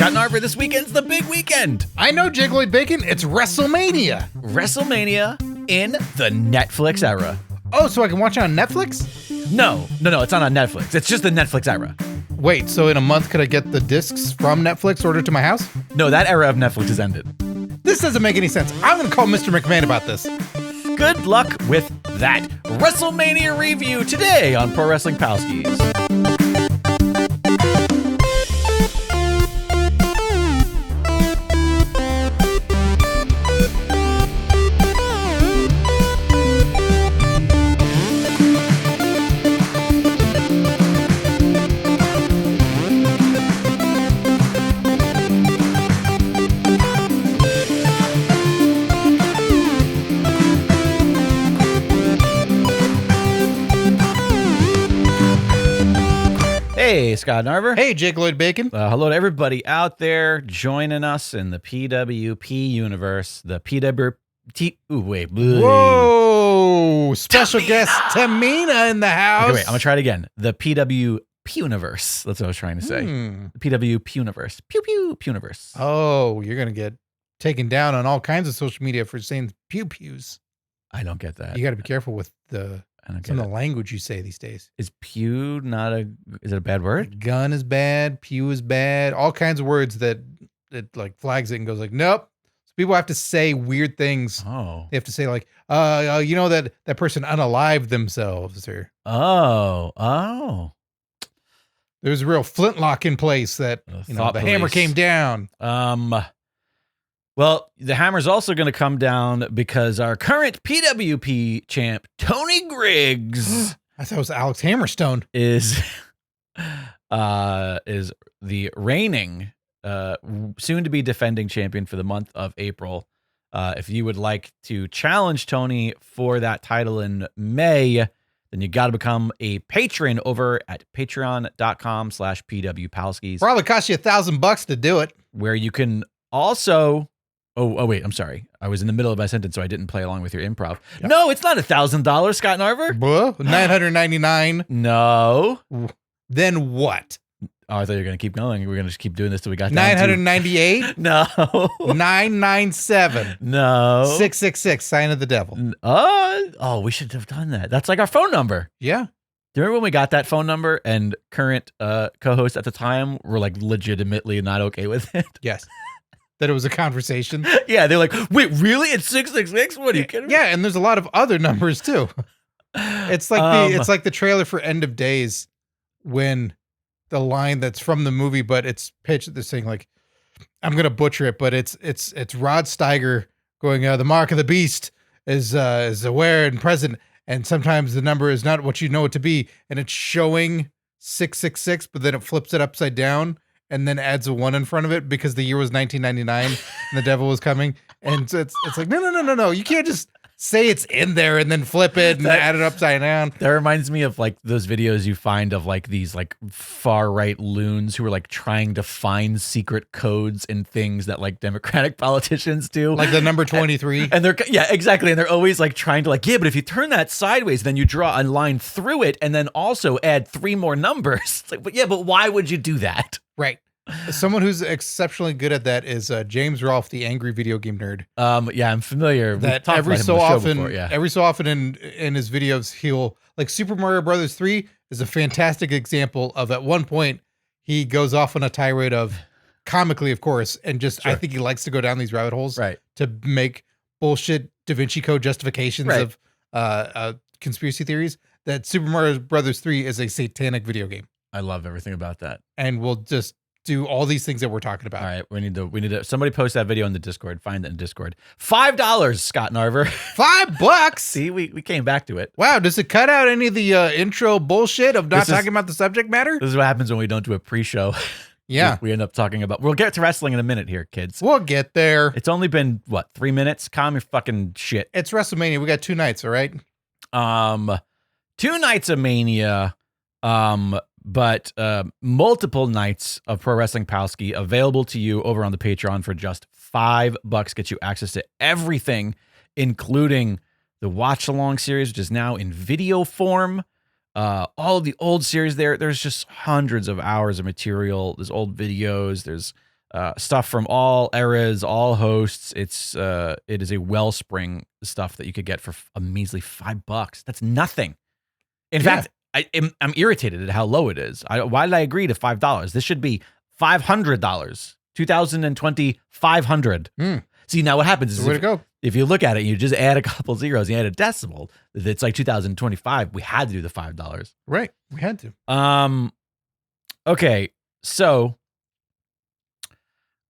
Scott Narver, this weekend's the big weekend. I know, Jake Lloyd Bacon. It's Wrestlemania. Wrestlemania in the Netflix era. Oh, so I can watch it on Netflix? No, it's not on Netflix. It's just the Netflix era. Wait, so in a month could I get the discs from Netflix ordered to my house? No, that era of Netflix has ended. This doesn't make any sense. I'm going to call Mr. McMahon about this. Good luck with that. Wrestlemania review today on Pro Wrestling Palskis. Hey, Scott Narver. Hey, Jake Lloyd Bacon. Hello to everybody out there joining us in the PWP universe. The PWP. Whoa! Special guest Tamina in the house. Okay, wait, I'm going to try it again. The PWP universe. That's what I was trying to say. The PWP universe. Pew Pew universe. Oh, you're going to get taken down on all kinds of social media for saying pew-pews. I don't get that. You got to be careful with some of the language you say these days. Is pew is it a bad word? Gun is bad, pew is bad, all kinds of words that it like flags it and goes like, nope. So people have to say weird things. Oh. They have to say like, you know that person unalived themselves or there's a real flintlock in place that the hammer came down. Well, the hammer's also going to come down because our current PWP champ, Tony Griggs, I thought it was Alex Hammerstone, is the reigning, soon to be defending champion for the month of April. If you would like to challenge Tony for that title in May, then you got to become a patron over at patreon.com/PWPalskis. Probably cost you $1,000 to do it. Where you can also... Oh, wait, I'm sorry. I was in the middle of my sentence, so I didn't play along with your improv. Yep. No, it's not $1,000, Scott Narver. $999. No. Then what? Oh, I thought you were going to keep going. We're going to just keep doing this till we got $998. No. $997. No. 666. Sign of the devil. Oh, we should have done that. That's like our phone number. Yeah. Do you remember when we got that phone number and current co-hosts at the time were like legitimately not okay with it? Yes. That it was a conversation. Yeah, they're like, wait, really? It's 666? What are you kidding me? Yeah, and there's a lot of other numbers too. It's like the trailer for End of Days when the line that's from the movie, but it's pitched. They're saying like, I'm gonna butcher it, but it's Rod Steiger going, the mark of the beast is aware and present, and sometimes the number is not what you know it to be, and it's showing 666, but then it flips it upside down. And then adds a 1 in front of it because the year was 1999 and the devil was coming. And so it's like, no. You can't just say it's in there and then flip it and add it upside down. That reminds me of like those videos you find of like these like far right loons who are like trying to find secret codes and things that like Democratic politicians do. Like the number 23. And they're, yeah, exactly. And they're always like trying to like, yeah, but if you turn that sideways, then you draw a line through it and then also add 3 more numbers. It's like, but why would you do that? Right. Someone who's exceptionally good at that is James Rolfe, the angry video game nerd. Yeah, I'm familiar. That every so often in his videos, he'll like Super Mario Brothers 3 is a fantastic example of at one point he goes off on a tirade of comically, of course, and just I think he likes to go down these rabbit holes to make bullshit Da Vinci Code justifications of conspiracy theories. That Super Mario Brothers 3 is a satanic video game. I love everything about that. And we'll just do all these things that we're talking about. All right, we need to somebody post that video in the Discord. Find it in Discord. $5, Scott Narver. $5. See, we came back to it. Wow, does it cut out any of the intro bullshit of not talking about the subject matter? This is what happens when we don't do a pre-show. Yeah. We end up talking about. We'll get to wrestling in a minute here, kids. We'll get there. It's only been 3 minutes? Calm your fucking shit. It's WrestleMania. We got 2 nights, all right? 2 nights of Mania. But multiple nights of Pro Wrestling Palski available to you over on the Patreon for just $5. Gets you access to everything, including the watch along series, which is now in video form. All of the old series there's just hundreds of hours of material. There's old videos. There's stuff from all eras, all hosts. It is a wellspring stuff that you could get for a measly $5. That's nothing. In fact, I'm irritated at how low it is. Why did I agree to $5? This should be $500. 2020 $500. See, now what happens is if you look at it, you just add a couple zeros, you add a decimal. It's like 2025. We had to do the $5. Right, we had to. Okay, so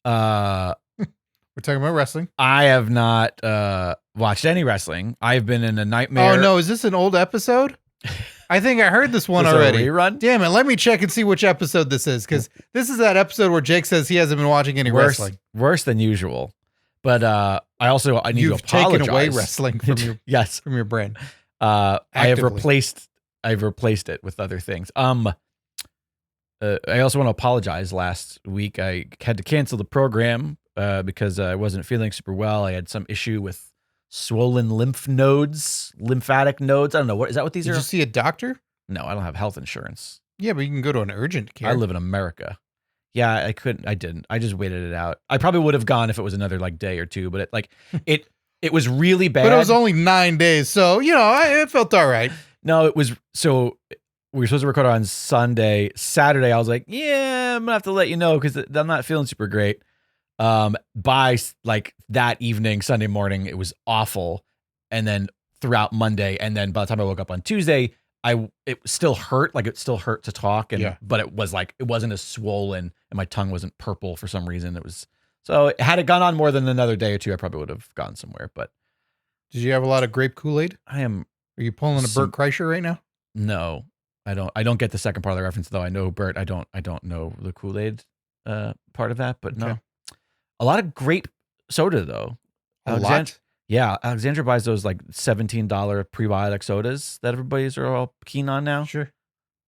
we're talking about wrestling. I have not watched any wrestling. I've been in a nightmare. Oh no, is this an old episode? I think I heard this one already. A rerun? Damn it, let me check and see which episode this is, because this is that episode where Jake says he hasn't been watching any wrestling. Worse than usual. But I need to apologize. You've taken away wrestling from your from your brain. I've replaced it with other things. I also want to apologize. Last week I had to cancel the program because I wasn't feeling super well. I had some issue with swollen lymphatic nodes. I don't know. What is that? What these are? Did you see a doctor? No, I don't have health insurance. Yeah, but you can go to an urgent care. I live in America. Yeah, I couldn't. I didn't. I just waited it out. I probably would have gone if it was another day or two, but it was really bad. But it was only 9 days, so it felt all right. No, it was. So we were supposed to record on Sunday. Saturday, I was like, yeah, I'm gonna have to let you know because I'm not feeling super great. By that evening, Sunday morning, it was awful. And then throughout Monday, and then by the time I woke up on Tuesday, it still hurt. It still hurt to talk. But it was it wasn't as swollen and my tongue wasn't purple for some reason. So had it gone on more than another day or two, I probably would have gone somewhere. But did you have a lot of grape Kool-Aid? Are you pulling a Bert Kreischer right now? No, I don't. I don't get the second part of the reference though. I know Bert. I don't know the Kool-Aid part of that, but no. A lot of grape soda though. A lot? Yeah, Alexandra buys those $17 prebiotic sodas that everybody's are all keen on now. Sure.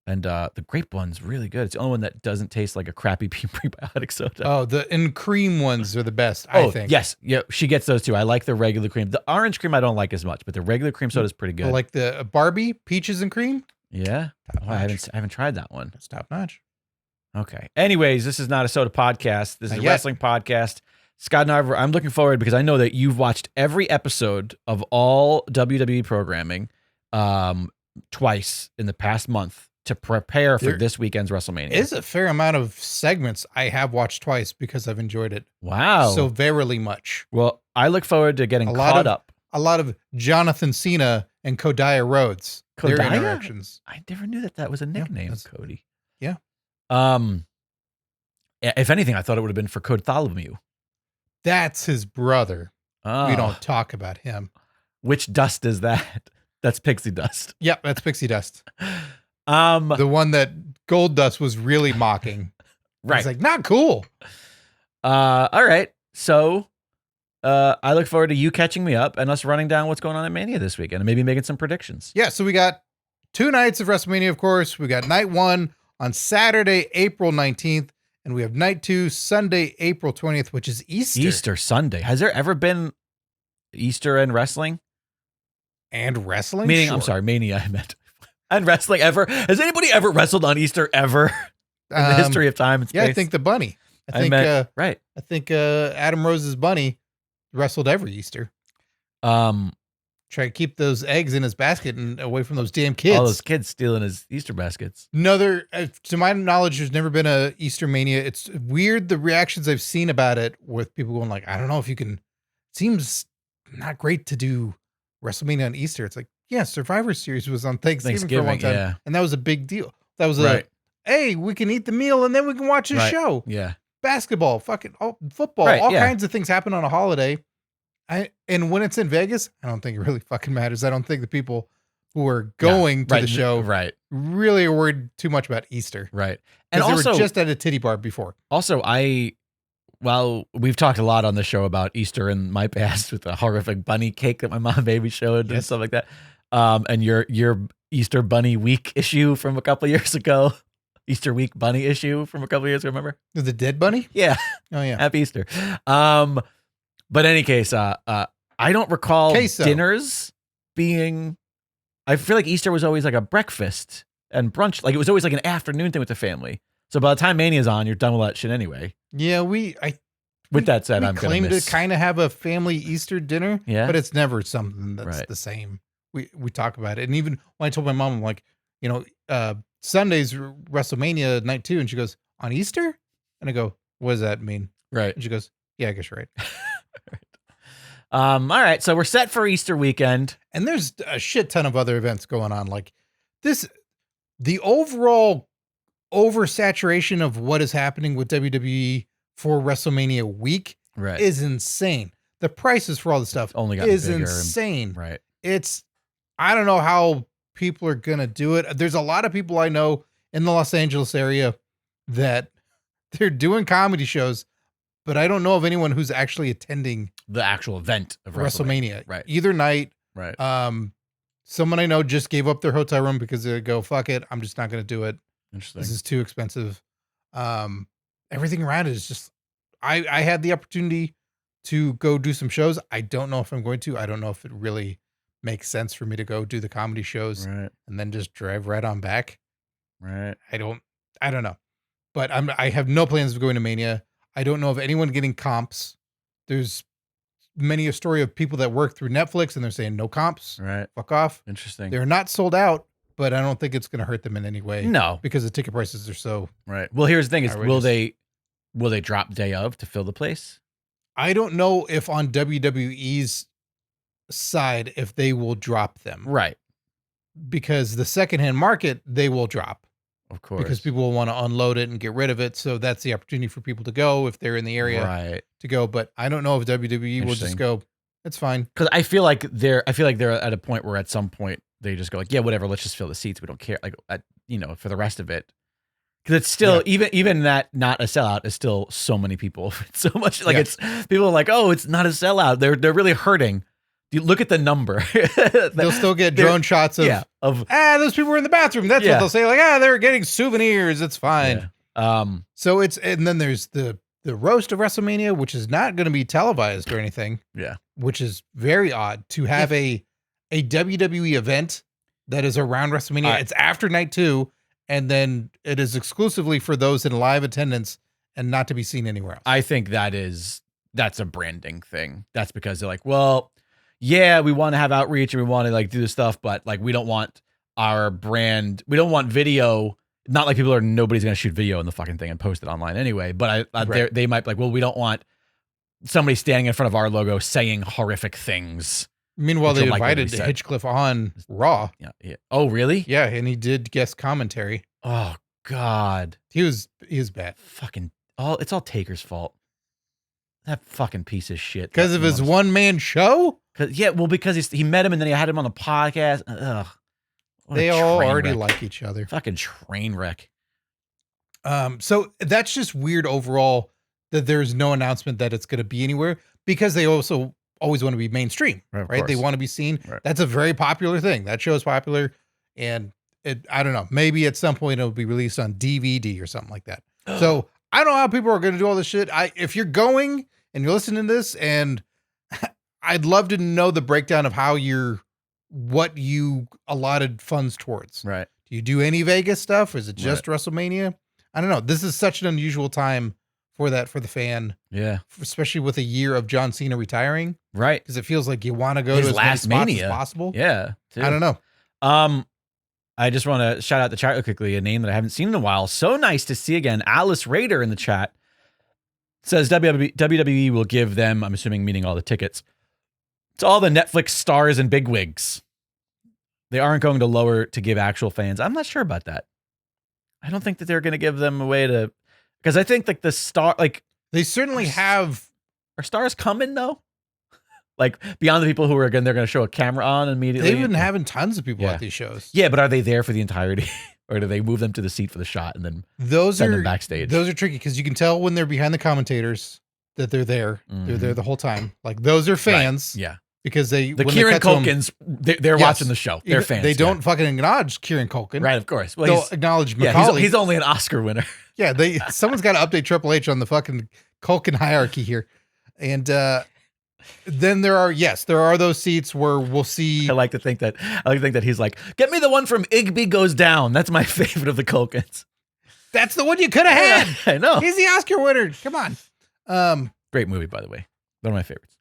And the grape one's really good. It's the only one that doesn't taste like a crappy prebiotic soda. Oh, the cream ones are the best, I think. Yes. Yeah, she gets those too. I like the regular cream. The orange cream I don't like as much, but the regular cream soda is pretty good. Like the Barbie peaches and cream? Yeah. I haven't tried that one. That's top notch. Okay. Anyways, this is not a soda podcast. This is a wrestling podcast. Scott and I'm looking forward because I know that you've watched every episode of all WWE programming twice in the past month to prepare for this weekend's WrestleMania. It is a fair amount of segments I have watched twice because I've enjoyed it. Wow. So verily much. Well, I look forward to getting caught up. A lot of Jonathan Cena and Kodiah Rhodes. Their interactions. I never knew that was a nickname, Cody. Yeah. If anything, I thought it would have been for Bartholomew. That's his brother. We don't talk about him. Which dust is that? That's pixie dust. Yep, that's pixie dust. The one that Gold Dust was really mocking. Right. It's not cool. All right. So I look forward to you catching me up and us running down what's going on at Mania this weekend and maybe making some predictions. Yeah, so we got 2 nights of WrestleMania, of course. We got night 1 on Saturday, April 19th. And we have night 2, Sunday, April 20th, which is Easter. Easter Sunday. Has there ever been Easter and wrestling? And wrestling? Meaning, sure. I'm sorry, Mania, I meant. And wrestling ever? Has anybody ever wrestled on Easter ever in the history of time and space? Yeah, I think the bunny. I think Adam Rose's bunny wrestled every Easter. Try to keep those eggs in his basket and away from those damn kids. All those kids stealing his Easter baskets. To my knowledge, there's never been a Easter Mania. It's weird the reactions I've seen about it with people going I don't know if you can. Seems not great to do WrestleMania on Easter. It's Survivor Series was on Thanksgiving for a long time, and that was a big deal. That was hey, we can eat the meal and then we can watch a show. Yeah, basketball, football, all kinds of things happen on a holiday. And when it's in Vegas, I don't think it really fucking matters. I don't think the people who are going to the show really are worried too much about Easter. Right. And also, they were just at a titty bar before. Also, we've talked a lot on the show about Easter in my past with the horrific bunny cake that my mom made me showed and stuff like that. And your Easter bunny week issue from a couple of years ago. Easter week bunny issue from a couple of years ago, remember? The dead bunny? Yeah. Oh, yeah. Happy Easter. But in any case, I don't recall dinners being. I feel like Easter was always a breakfast and brunch. It was always an afternoon thing with the family. So by the time Mania's on, you're done with that shit anyway. Yeah, with that said, I'm claim to kind of have a family Easter dinner, Yeah. but it's never something that's Right. the same. We talk about it, and even when I told my mom, I'm like, Sunday's WrestleMania night 2, and she goes, on Easter, and I go, what does that mean? Right. And she goes, yeah, I guess you're right. All right, so we're set for Easter weekend, and there's a shit ton of other events going on. Like this, the overall oversaturation of what is happening with WWE for WrestleMania week right, is insane. The prices for all the stuff is insane. Right. I don't know how people are going to do it. There's a lot of people I know in the Los Angeles area that they're doing comedy shows, but I don't know of anyone who's actually attending the actual event of WrestleMania. Right. Either night. Right. Someone I know just gave up their hotel room because they go, fuck it, I'm just not going to do it. Interesting. This is too expensive. Everything around it is just, I had the opportunity to go do some shows. I don't know if I'm going to. I don't know if it really makes sense for me to go do the comedy shows and then just drive right on back. Right. I don't know. But I have no plans of going to Mania. I don't know of anyone getting comps. There's many a story of people that work through Netflix and they're saying no comps. Right. Fuck off. Interesting. They're not sold out, but I don't think it's going to hurt them in any way. No. Because the ticket prices are so right. Well, here's the thing is outrageous. will they drop day of to fill the place? I don't know if on WWE's side if they will drop them. Right. Because the secondhand market they will drop. Of course. Because people will want to unload it and get rid of it. So that's the opportunity for people to go if they're in the area to go. But I don't know if WWE will just go, it's fine. Because I feel like they're at a point where at some point they just go like, yeah, whatever, let's just fill the seats. We don't care. Like, for the rest of it. Because it's still, even that not a sellout is still so many people. It's so much like it's people are like, oh, it's not a sellout. They're really hurting. You look at the number. They'll still get drone shots of those people were in the bathroom. That's what they'll say. Like, they're getting souvenirs. It's fine. Yeah. So and then there's the roast of WrestleMania, which is not going to be televised or anything. Yeah. Which is very odd to have a WWE event that is around WrestleMania. It's after night 2, and then it is exclusively for those in live attendance and not to be seen anywhere else. I think that's a branding thing. That's because they're like, well, yeah, we want to have outreach and we want to like do this stuff, but like we don't want our brand, we don't want video. Not like nobody's gonna shoot video in the fucking thing and post it online anyway. But they might be like, well, we don't want somebody standing in front of our logo saying horrific things. Meanwhile, they invited Hitchcliff on Raw. Yeah. Oh, really? Yeah, and he did guest commentary. Oh God, he was bad. Fucking it's all Taker's fault. That fucking piece of shit. Because of his one-man show? Because he met him and then he had him on the podcast. Ugh. They all already like each other. Fucking train wreck. So that's just weird overall that there's no announcement that it's going to be anywhere because they also always want to be mainstream, right? They want to be seen. Right. That's a very popular thing. That show is popular. And I don't know, maybe at some point it'll be released on DVD or something like that. So I don't know how people are going to do all this shit. If you're going and you're listening to this, and I'd love to know the breakdown of what you allotted funds towards. Right. Do you do any Vegas stuff? Or is it just WrestleMania? I don't know. This is such an unusual time for the fan. Yeah. Especially with a year of John Cena retiring. Right. Because it feels like you want to go to as last many spots Mania as possible. Yeah. Too. I don't know. I just want to shout out the chat real quickly, a name that I haven't seen in a while. So nice to see again. Alice Raider in the chat says WWE will give them, I'm assuming meaning all the tickets, to all the Netflix stars and bigwigs. They aren't going to lower to give actual fans. I'm not sure about that. I don't think that they're going to give them a way to, because I think like the star, like they certainly have. Are stars coming though? Like beyond the people who are they're going to show a camera on immediately. They've been having tons of people at these shows. Yeah, but are they there for the entirety, or do they move them to the seat for the shot and then send them backstage? Those are tricky because you can tell when they're behind the commentators that they're there. Mm-hmm. They're there the whole time. Like those are fans. Right. Yeah, because the Kieran Culkins, they're watching the show. They're fans. They don't fucking acknowledge Kieran Culkin. Right, of course. Well, they'll acknowledge McCauley. He's only an Oscar winner. Yeah, someone's got to update Triple H on the fucking Culkin hierarchy here, and. Then there are those seats where we'll see. I like to think that he's like, get me the one from Igby Goes Down. That's my favorite of the Culkins. That's the one you could have had. I know. He's the Oscar winner. Come on. Great movie, by the way. One of my favorites.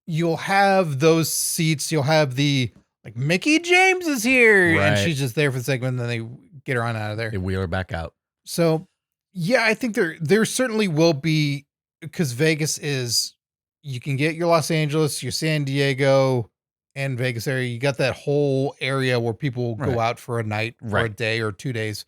You'll have those seats. You'll have the like Mickey James is here, and she's just there for the segment, and then they get her on out of there. They wheel her back out. So, yeah, I think there certainly will be, because Vegas is, you can get your Los Angeles, your San Diego, and Vegas area. You got that whole area where people go out for a night, or a day, or 2 days,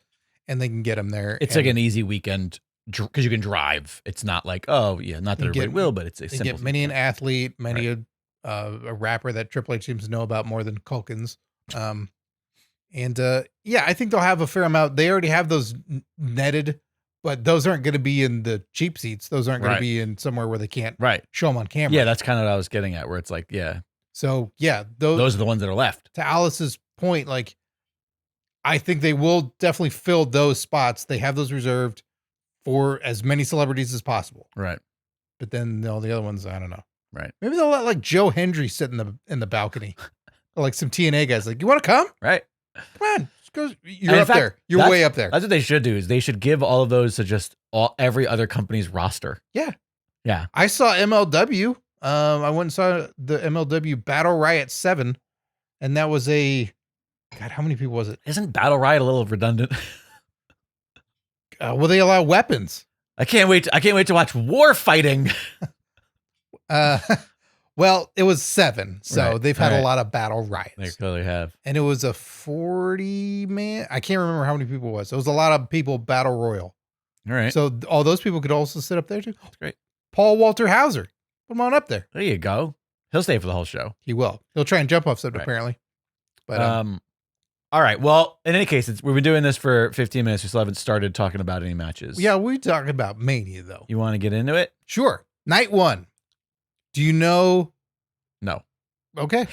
and they can get them there. It's like an easy weekend because you can drive. It's not like, oh, yeah, not that everybody will, but it's a simple. Get many an athlete, many a rapper that Triple H seems to know about more than Culkins. Yeah, I think they'll have a fair amount. They already have those netted, but those aren't going to be in the cheap seats. Those aren't going to be in somewhere where they can't show them on camera. Yeah, that's kind of what I was getting at, where it's like, yeah. So, yeah, those are the ones that are left. To Alice's point, like, I think they will definitely fill those spots. They have those reserved for as many celebrities as possible. Right. But then all the other ones, I don't know. Right. Maybe they'll let like Joe Hendry sit in the balcony. Or like some TNA guys, like, you want to come? Right. Come on. You're up there. You're way up there. That's what they should do, is they should give all of those to just every other company's roster. Yeah. Yeah. I saw MLW. I went and saw the MLW Battle Riot 7, and that was God, how many people was it? Isn't Battle Riot a little redundant? Will they allow weapons? I can't wait to watch war fighting. Well, it was 7, so they've had a lot of battle riots. They clearly have. And it was a 40-man. I can't remember how many people it was. It was a lot of people battle royal. All right. So all those people could also sit up there too. That's great. Paul Walter Hauser. Put him on up there. There you go. He'll stay for the whole show. He will. He'll try and jump off something apparently. But all right. Well, in any case, we've been doing this for 15 minutes. We still haven't started talking about any matches. Yeah, we're talking about Mania though. You want to get into it? Sure. Night 1. Do you know? No. Okay.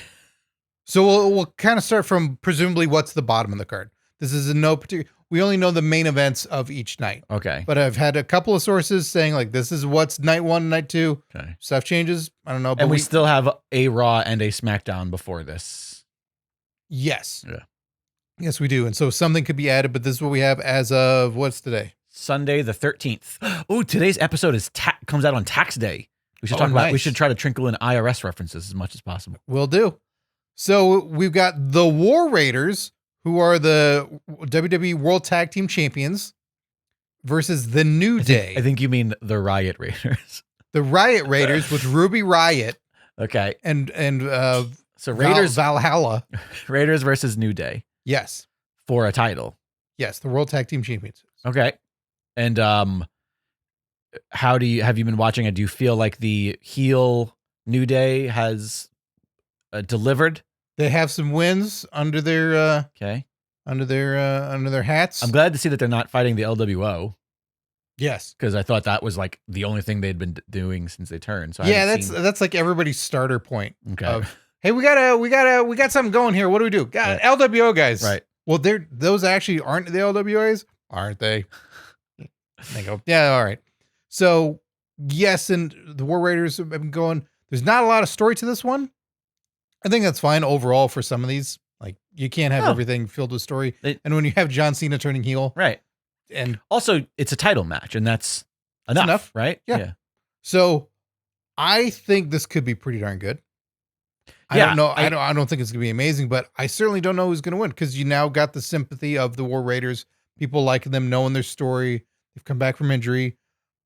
So we'll kind of start from presumably what's the bottom of the card. This is in no particular. We only know the main events of each night. Okay. But I've had a couple of sources saying like this is what's night 1 and night 2. Okay. Stuff changes. I don't know. But and we still have a Raw and a SmackDown before this. Yes. Yeah. Yes, we do. And so something could be added, but this is what we have as of what's today? Sunday the 13th. Oh, today's episode comes out on tax day. We should talk about. We should try to trinkle in IRS references as much as possible. Will do. So we've got the War Raiders, who are the WWE World Tag Team Champions, versus the New Day. I think you mean the Riot Raiders. The Riot Raiders with Ruby Riott. Okay. And so Raiders Valhalla. Raiders versus New Day. Yes. For a title. Yes, the World Tag Team Champions. Okay. And have you been watching it? Do you feel like the heel New Day has delivered? They have some wins under their under their hats. I'm glad to see that they're not fighting the LWO. Yes, because I thought that was like the only thing they'd been doing since they turned. So that's like everybody's starter point. Okay. Of, hey, we got something going here. What do we do? Got LWO guys. Right. Well, those actually aren't the LWOs, aren't they? They go, yeah, all right. So yes, and the War Raiders have been going. There's not a lot of story to this one. I think that's fine overall for some of these. Like you can't have everything filled with story. And when you have John Cena turning heel, right? And also, it's a title match, and that's enough, right? Yeah. So I think this could be pretty darn good. I don't know. I don't think it's gonna be amazing, but I certainly don't know who's gonna win because you now got the sympathy of the War Raiders. People liking them, knowing their story. They've come back from injury.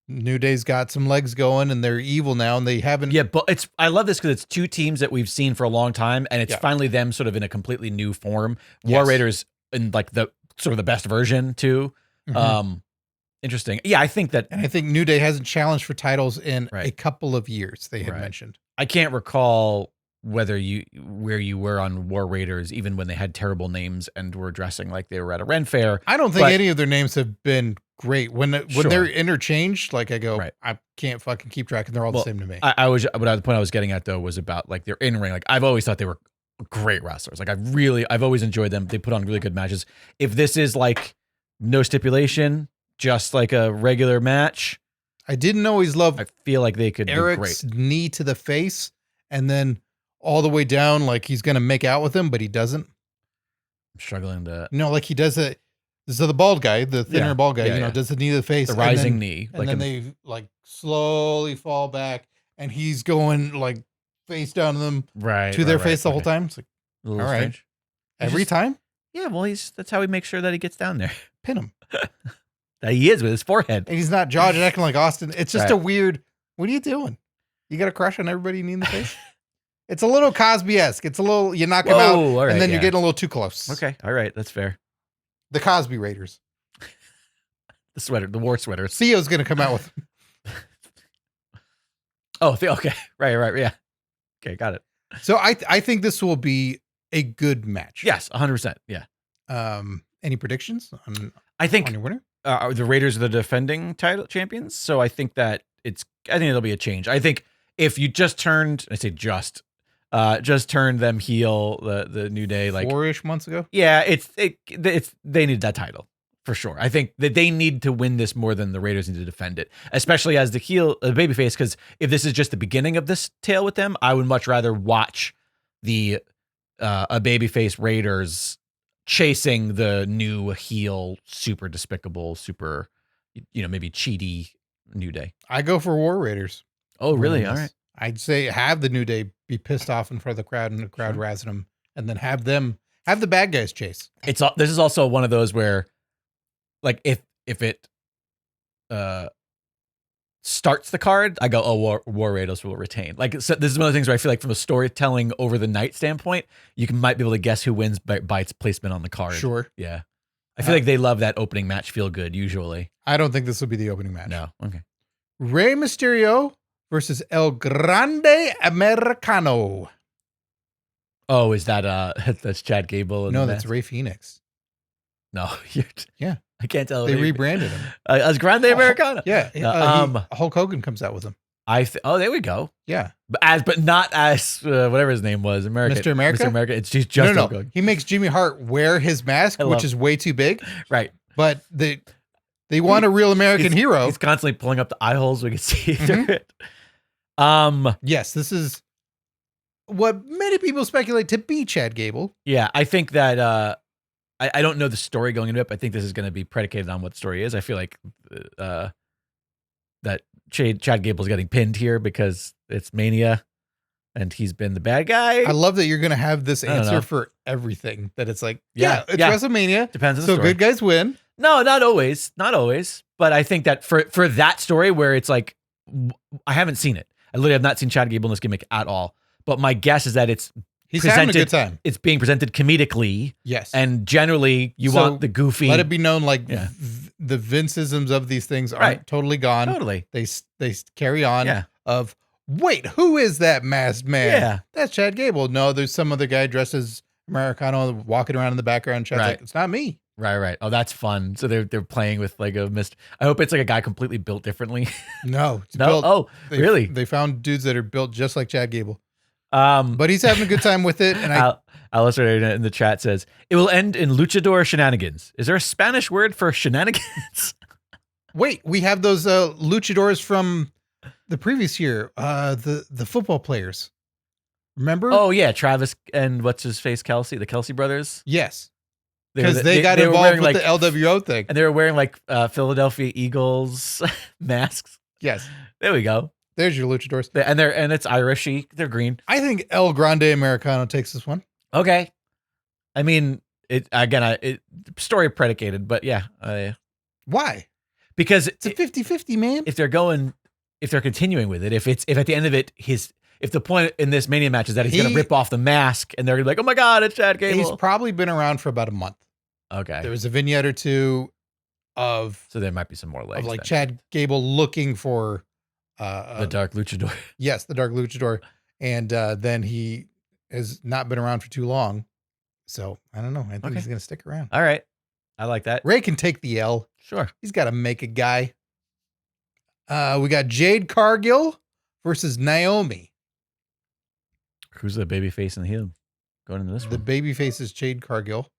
New Day's got some legs going, and they're evil now, and they haven't. Yeah, but I love this because it's two teams that we've seen for a long time, and it's finally them sort of in a completely new form. War Raiders in like the sort of the best version too. Mm-hmm. Interesting. Yeah, I think New Day hasn't challenged for titles in a couple of years. They had mentioned. I can't recall where you were on War Raiders, even when they had terrible names and were dressing like they were at a Ren fair. I don't think any of their names have been great. When they're interchanged, like I go, I can't fucking keep track, and they're all the same to me. The point I was getting at though was about like their in-ring. Like I've always thought they were great wrestlers. Like I've always enjoyed them. They put on really good matches. If this is like no stipulation, just like a regular match, I didn't always love. I feel like they could Eric's do great. Knee to the face, and then all the way down, like he's gonna make out with him, but he doesn't. I'm struggling to like he does it. So the bald guy, the thinner bald guy, does the knee to the face, the rising knee, and then they like slowly fall back, and he's going like face down to them, to their face the whole time. It's like, all right, strange. Every time. Yeah, well, that's how he makes sure that he gets down there. Pin him. That he is with his forehead, and he's not Jaw acting like Austin. It's just a weird. What are you doing? You got a crush on everybody knee in the face? It's a little Cosby-esque. It's a little, you knock him out, and then you're getting a little too close. Okay, all right, that's fair. The Cosby Raiders. The war sweater. Theo's going to come out with. Oh, okay. Right. Yeah. Okay, got it. So I think this will be a good match. Yes, 100%. Yeah. Any predictions I think on your winner? The Raiders are the defending title champions, so I think that I think it'll be a change. I think if you just turned them heel, the New Day, like 4-ish months ago. Yeah, they need that title for sure. I think that they need to win this more than the Raiders need to defend it, especially as the babyface. Because if this is just the beginning of this tale with them, I would much rather watch a babyface Raiders chasing the new heel, super despicable, super, maybe cheaty New Day. I go for War Raiders. Oh, really? All right. I'd say have the New Day be pissed off in front of the crowd and the crowd razzing them, and then have the bad guys chase. This is also one of those where, like, if it starts the card, I go, oh, War Raiders will retain. Like, so this is one of the things where I feel like from a storytelling over the night standpoint, might be able to guess who wins by its placement on the card. Sure. Yeah. I feel like they love that opening match feel good usually. I don't think this will be the opening match. No. Okay. Rey Mysterio versus El Grande Americano. Oh, is that that's Chad Gable? No, that's Rey Fenix. No, yeah. I can't tell. They rebranded him as Grande Americano. Yeah, Hulk Hogan comes out with him. There we go. Yeah, but not as whatever his name was, Mr. America. Mr. America. It's just Hulk Hogan. He makes Jimmy Hart wear his mask, which is way too big. Right, but they want a real American hero. He's constantly pulling up the eye holes we can see through it. Yes, this is what many people speculate to be Chad Gable. Yeah, I think that I don't know the story going into it, but I think this is going to be predicated on what the story is. I feel like that Chad Gable's getting pinned here because it's Mania and he's been the bad guy. I love that you're going to have this answer for everything. That it's like, it's WrestleMania. Depends on the story. So good guys win. No, not always. Not always. But I think that for that story where it's like, I haven't seen it. I literally have not seen Chad Gable in this gimmick at all. But my guess is that he's having a good time. It's being presented comedically. Yes. And generally you want the goofy. Let it be known the Vinceisms of these things aren't totally gone. Totally. They carry on of, wait, who is that masked man? Yeah. That's Chad Gable. No, there's some other guy dressed as Americano walking around in the background. Chad's like, it's not me. Right. Oh, that's fun. So they're playing with like a mist. I hope it's like a guy completely built differently. No. Really? They found dudes that are built just like Chad Gable. But he's having a good time with it. And Alistair in the chat says, it will end in luchador shenanigans. Is there a Spanish word for shenanigans? Wait, we have those luchadors from the previous year. The football players. Remember? Oh, yeah. Travis and what's his face? the Kelsey brothers. Yes. Because they got involved with the LWO thing. And they were wearing like Philadelphia Eagles masks. Yes. There we go. There's your luchadors. And it's Irishy. They're green. I think El Grande Americano takes this one. Okay. I mean, story predicated, but yeah. Why? Because it's a 50-50, man. If they're continuing with it, if at the end of it, if the point in this Mania match is that he's going to rip off the mask and they're going to be like, oh my God, it's Chad Gable. He's probably been around for about a month. Okay. There was a vignette or two of. So there might be some more legs. Of like Chad Gable looking for. The Dark Luchador. Yes, the Dark Luchador. And then he has not been around for too long. So I don't know. I think he's going to stick around. All right. I like that. Ray can take the L. Sure. He's got to make a guy. We got Jade Cargill versus Naomi. Who's the babyface and the heel going into this one? The babyface is Jade Cargill.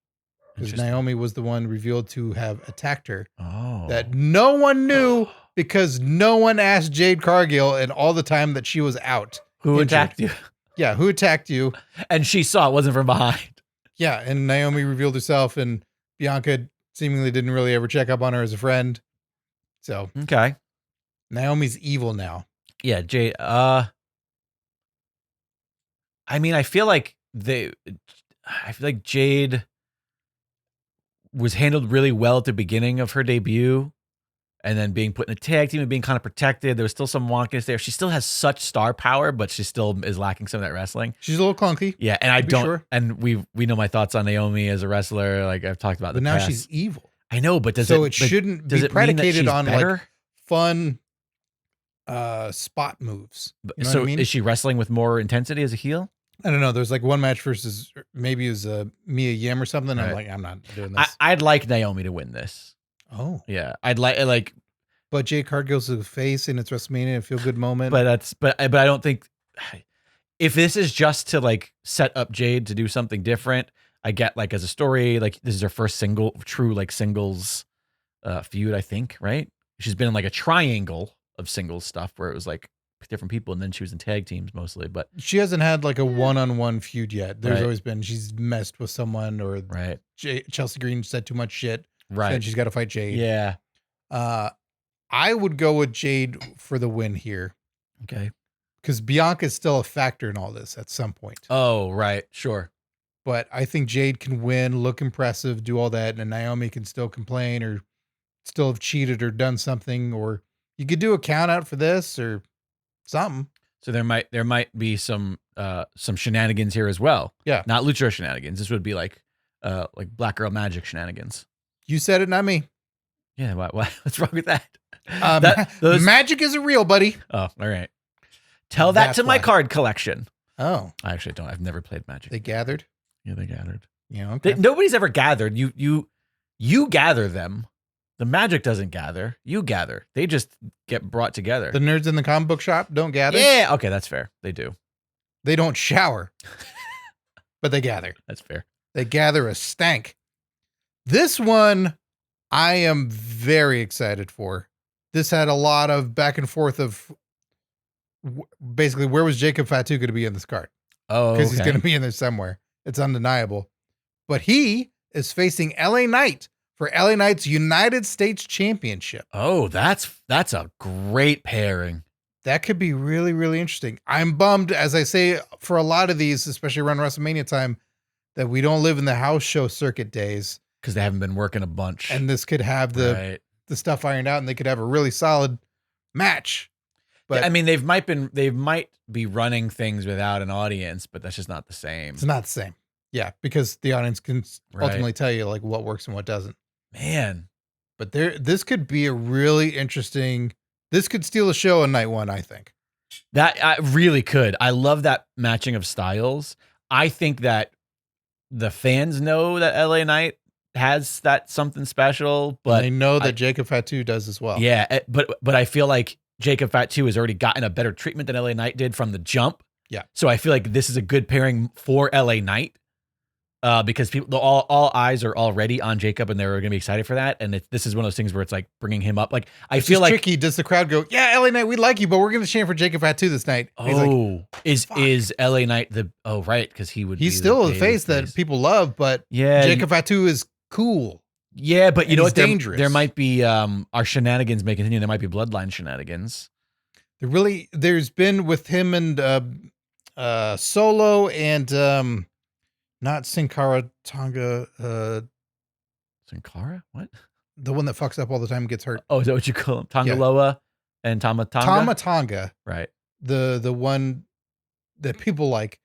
Because Naomi was the one revealed to have attacked her. Oh. That no one knew because no one asked Jade Cargill and all the time that she was out. Who attacked you? Yeah, who attacked you? And she saw it wasn't from behind. Yeah, and Naomi revealed herself and Bianca seemingly didn't really ever check up on her as a friend. So Okay. Naomi's evil now. Yeah, Jade. I mean, I feel like Jade was handled really well at the beginning of her debut, and then being put in a tag team and being kind of protected. There was still some wonkiness there. She still has such star power, but she still is lacking some of that wrestling. She's a little clunky. Yeah, and I don't. Sure. And we know my thoughts on Naomi as a wrestler. Like I've talked about. But now she's evil. I know, but it shouldn't be predicated on like fun spot moves. You know so what I mean? Is she wrestling with more intensity as a heel? I don't know. There's like one match versus maybe it was Mia Yim or something. Right. I'm like, I'm not doing this. I'd like Naomi to win this. Oh yeah, I'd like. But Jade Cargill's a face and it's WrestleMania, a feel good moment. But I don't think if this is just to like set up Jade to do something different. I get like as a story, like this is her first true like singles feud, I think, right? She's been in like a triangle of singles stuff where it was like different people, and then she was in tag teams mostly. But she hasn't had like a one-on-one feud yet. There's always been she's messed with someone, or Chelsea Green said too much shit. Right, and she's got to fight Jade. Yeah, I would go with Jade for the win here. Okay, because Bianca's still a factor in all this at some point. Oh, right, sure. But I think Jade can win, look impressive, do all that, and Naomi can still complain or still have cheated or done something, or you could do a count out for this or something. So there might be some shenanigans here as well. Yeah. Not luchador shenanigans. This would be like Black Girl Magic shenanigans. You said it, not me. Yeah, what's wrong with that? Magic isn't real, buddy. Oh, all right. Tell that to my card collection. Oh. I actually don't. I've never played Magic. They gathered? Yeah, they gathered. Yeah, okay. Nobody's ever gathered. You gather them. The Magic doesn't gather. You gather. They just get brought together. The nerds in the comic book shop don't gather? Yeah, okay, that's fair. They do. They don't shower. But they gather. That's fair. They gather a stank. This one, I am very excited for. This had a lot of back and forth of basically where was Jacob Fatu going to be in this card? Oh, because he's going to be in there somewhere. It's undeniable. But he is facing LA Knight for LA Knight's United States Championship. Oh, that's a great pairing. That could be really, really interesting. I'm bummed, as I say, for a lot of these, especially around WrestleMania time, that we don't live in the house show circuit days. Because they haven't been working a bunch. And this could have the stuff ironed out, and they could have a really solid match. But yeah, I mean, they might be running things without an audience, but that's just not the same. It's not the same. Yeah, because the audience can ultimately tell you like what works and what doesn't. Man. But this could be a really interesting. This could steal a show on night one, I think. That I really could. I love that matching of styles. I think that the fans know that LA Knight has that something special, but they know that Jacob Fatu does as well. Yeah, but I feel like Jacob Fatu has already gotten a better treatment than LA Knight did from the jump. Yeah. So I feel like this is a good pairing for LA Knight. Because people, all eyes are already on Jacob, and they're going to be excited for that. And this is one of those things where it's like bringing him up. Like I feel like tricky. Does the crowd go, yeah, LA Knight, we like you, but we're going to chant for Jacob Fatu this night? Oh, is LA Knight right? Because he's still the face that people love, but Jacob Fatu is cool. Yeah, but you know what? Dangerous. There might be our shenanigans may continue. There might be bloodline shenanigans. There's been with him and Solo and not Sin Cara Tonga. Sin Cara? What? The one that fucks up all the time and gets hurt. Oh, is that what you call him? Tongaloa and Tama Tonga? Tama Tonga. Right. The one that people like,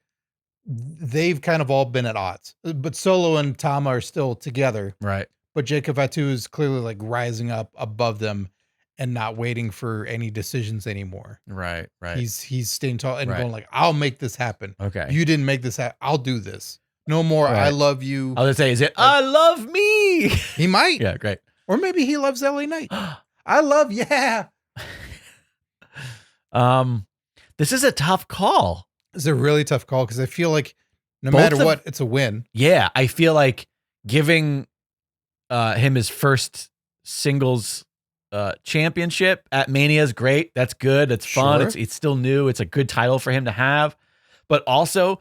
they've kind of all been at odds. But Solo and Tama are still together. Right. But Jacob Fatu is clearly like rising up above them and not waiting for any decisions anymore. Right. He's staying tall and going like, I'll make this happen. Okay. You didn't make this happen. I'll do this. No more. Right. I love you. I was gonna say, is it I love me? He might. Yeah, great. Or maybe he loves LA Knight. I love, yeah. This is a tough call. It's a really tough call because I feel like no matter what, it's a win. Yeah, I feel like giving him his first singles championship at Mania is great. That's good. It's fun. It's still new. It's a good title for him to have. But also,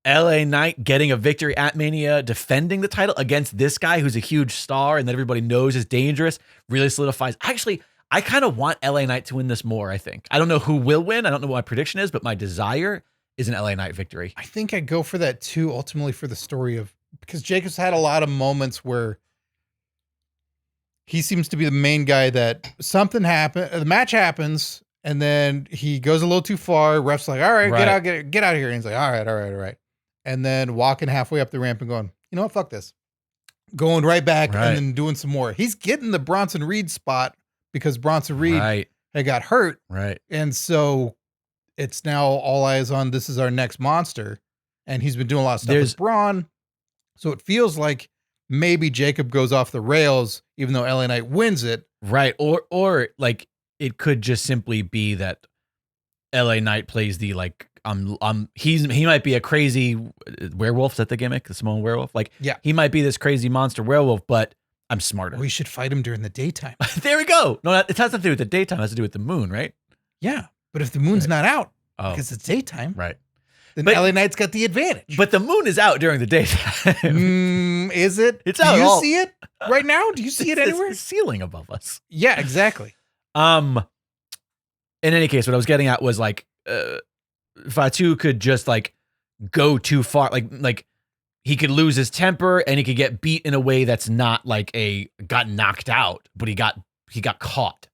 LA Knight getting a victory at Mania, defending the title against this guy who's a huge star and that everybody knows is dangerous, really solidifies. Actually, I kind of want LA Knight to win this more, I think. I don't know who will win. I don't know what my prediction is, but my desire is an LA Knight victory. I think I'd go for that too, ultimately for the story of, because Jacob's had a lot of moments where he seems to be the main guy that something happened, the match happens, and then he goes a little too far. Ref's like, all right, get out of here. And he's like, all right. And then walking halfway up the ramp and going, you know what, fuck this. Going right back and then doing some more. He's getting the Bronson Reed spot because Bronson Reed had got hurt. Right. And so it's now all eyes on this is our next monster. And he's been doing a lot of stuff with Braun. So it feels like maybe Jacob goes off the rails, even though LA Knight wins it. Right. Or like it could just simply be that LA Knight plays the like, he might be a crazy werewolf. Is that the gimmick? The Samoan werewolf? Like, yeah, he might be this crazy monster werewolf, but I'm smarter. We should fight him during the daytime. There we go. No, it has nothing to do with the daytime. It has to do with the moon, right? Yeah. But if the moon's not out because it's daytime, then LA Knight's got the advantage. But the moon is out during the daytime. Is it? It's out. Do you see it right now? Do you see it anywhere? It's the ceiling above us. Yeah, exactly. In any case, what I was getting at was like, Fatu could just like go too far. Like he could lose his temper and he could get beat in a way that's not like got knocked out, but he got caught.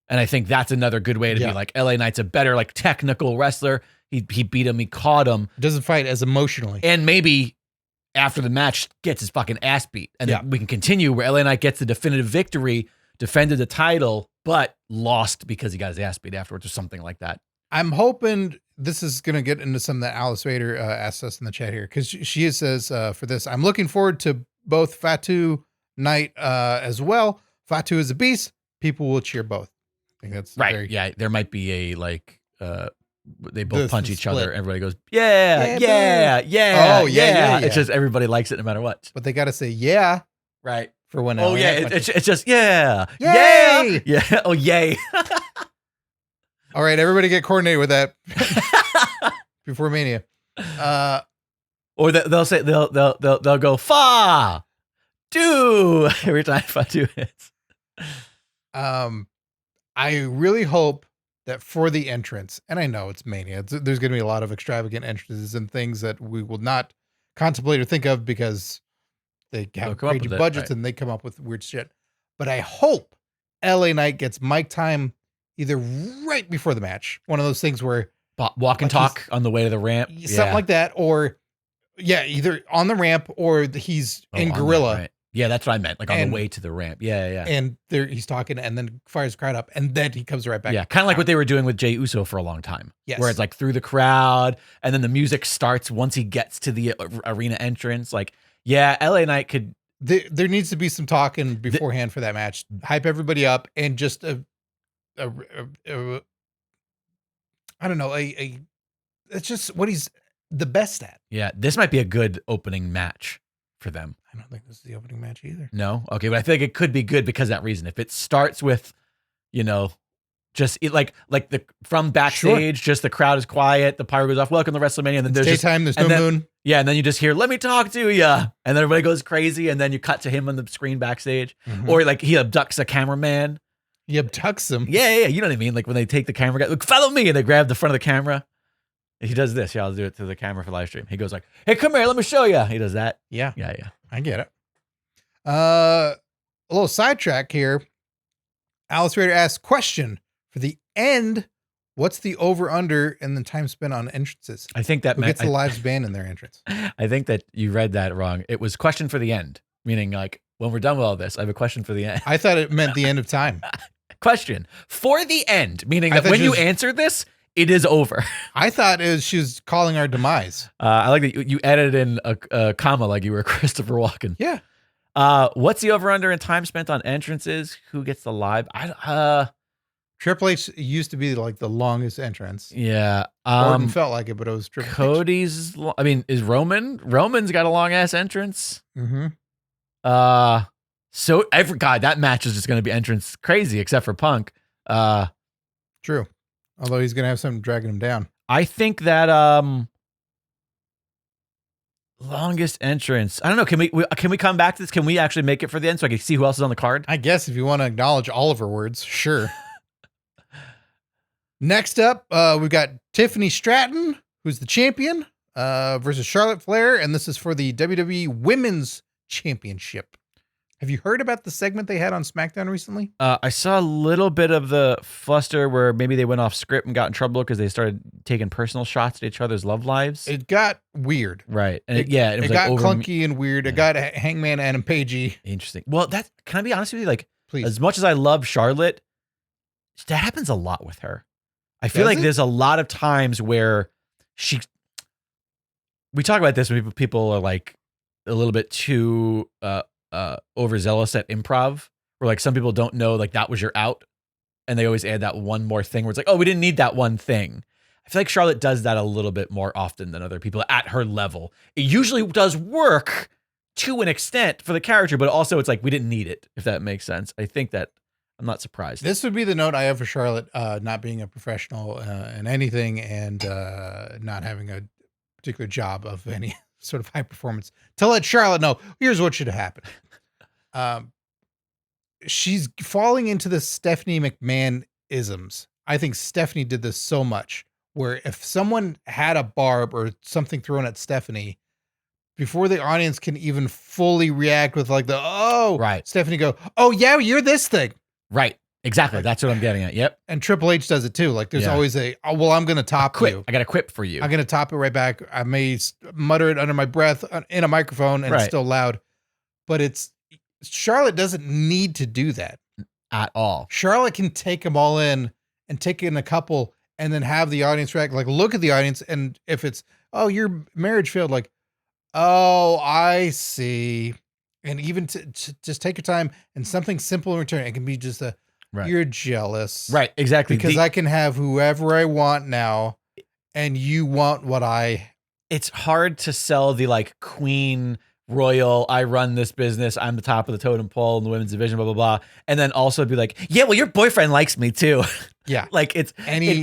And I think that's another good way to be like, LA Knight's a better like technical wrestler. He beat him. He caught him. Doesn't fight as emotionally. And maybe after the match gets his fucking ass beat. And then we can continue where LA Knight gets the definitive victory, defended the title, but lost because he got his ass beat afterwards or something like that. I'm hoping this is going to get into something that Alice Vader asked us in the chat here. Because she says for this, I'm looking forward to both Fatu Knight as well. Fatu is a beast. People will cheer both. I think that's right. Yeah, there might be a like they both punch each other. Everybody goes, yeah. Oh, yeah. It's just everybody likes it no matter what. But they got to say, yeah. Right. For when. Oh, yeah. It's just, yeah. Yay! Yeah. Oh, yay. All right. Everybody get coordinated with that before Mania. Or they'll say, they'll go, fa, do every time Fatu hits. I really hope that for the entrance, and I know it's Mania, there's going to be a lot of extravagant entrances and things that we will not contemplate or think of because they have crazy budgets and they come up with weird shit. But I hope LA Knight gets mic time either right before the match, one of those things where walk and talk on the way to the ramp, something like that, or either on the ramp or he's in Gorilla. Yeah, that's what I meant. Like on the way to the ramp. Yeah. And he's talking and then fires the crowd up and then he comes right back. Yeah, kind of like what they were doing with Jey Uso for a long time. Yes. Where it's like through the crowd and then the music starts once he gets to the arena entrance. Like, yeah, LA Knight could. There needs to be some talking beforehand for that match. Hype everybody up and just I don't know, it's just what he's the best at. Yeah, this might be a good opening match for them. I don't think this is the opening match either. No? Okay, but I think it could be good because of that reason. If it starts with, just like the from backstage, just the crowd is quiet, the pyro goes off, welcome to WrestleMania, and then there's daytime, there's no moon. Yeah, and then you just hear, let me talk to you. And then everybody goes crazy, and then you cut to him on the screen backstage. Mm-hmm. Or like he abducts a cameraman. He abducts him. Yeah, you know what I mean? Like when they take the camera guy, look, follow me, and they grab the front of the camera. He does this. Yeah, I'll do it to the camera for live stream. He goes like, hey, come here, let me show you. He does that. Yeah. I get it. A little sidetrack here. Alice Raider asks, question for the end. What's the over-under and the time spent on entrances? I think that Who gets the lives banned in their entrance? I think that you read that wrong. It was question for the end, meaning like when we're done with all this, I have a question for the end. I thought it meant the end of time. Question for the end, meaning that when you answer this, it is over. I thought she was calling our demise. I like that you added in a comma like you were Christopher Walken. Yeah. What's the over-under in time spent on entrances? Who gets the live? Triple H used to be like the longest entrance. Yeah. Orton felt like it, but it was Triple Cody's. H. Is Roman? Roman's got a long-ass entrance. Mm-hmm. So I forgot that match is just going to be entrance crazy, except for Punk. True. Although he's going to have something dragging him down. I think that Longest entrance. I don't know. Can we come back to this? Can we actually make it for the end so I can see who else is on the card? I guess if you want to acknowledge all of her words, sure. Next up, we've got Tiffany Stratton, who's the champion, versus Charlotte Flair, and this is for the WWE Women's Championship. Have you heard about the segment they had on SmackDown recently? I saw a little bit of the fluster where maybe they went off script and got in trouble because they started taking personal shots at each other's love lives. It got weird. Right. And it was got clunky and weird. Yeah. It got Hangman Adam Pagey. Interesting. Well, can I be honest with you? Like, please. As much as I love Charlotte, that happens a lot with her. I feel like there's a lot of times where we talk about this when people are like a little bit too overzealous at improv, where like some people don't know like that was your out, and they always add that one more thing where it's like, oh, we didn't need that one thing. I feel like Charlotte does that a little bit more often than other people at her level. It usually does work to an extent for the character, but also it's like we didn't need it, if that makes sense. I think that I'm not surprised. This would be the note I have for Charlotte, not being a professional in anything and not having a particular job of any sort of high performance, to let Charlotte know, here's what should happen. She's falling into the Stephanie McMahon isms. I think Stephanie did this so much, where if someone had a barb or something thrown at Stephanie, before the audience can even fully react with like right. Stephanie go, oh yeah, you're this thing. Right. Exactly. That's what I'm getting at. Yep. And Triple H does it too. Like there's always I'm going to top you. I got a quip for you. I'm going to top it right back. I may mutter it under my breath in a microphone and it's still loud, but Charlotte doesn't need to do that at all. Charlotte can take them all in and take in a couple and then have the audience react, like look at the audience. And if it's, oh, your marriage failed, like, oh, I see. And even to just take your time and something simple in return. It can be just you're jealous. Right. Exactly. Because I can have whoever I want now and you want what it's hard to sell the like queen royal, I run this business, I'm the top of the totem pole in the women's division, blah, blah, blah. And then also be like, yeah, well, your boyfriend likes me too. Yeah. Like it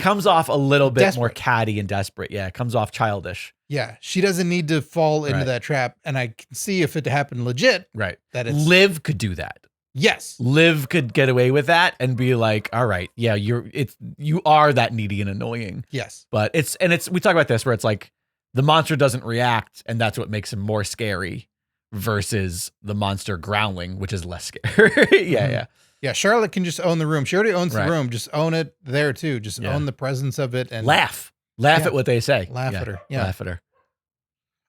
comes off a little bit more catty and desperate. Yeah. It comes off childish. Yeah. She doesn't need to fall into that trap. And I can see if it happened legit. Right. That Liv could do that. Yes. Liv could get away with that and be like, all right, yeah, you are that needy and annoying. Yes. But we talk about this where it's like the monster doesn't react and that's what makes him more scary versus the monster growling, which is less scary. Yeah. Yeah. Charlotte can just own the room. She already owns the room. Just own it there too. Just own the presence of it and laugh at what they say. Laugh at her. Yeah. Laugh at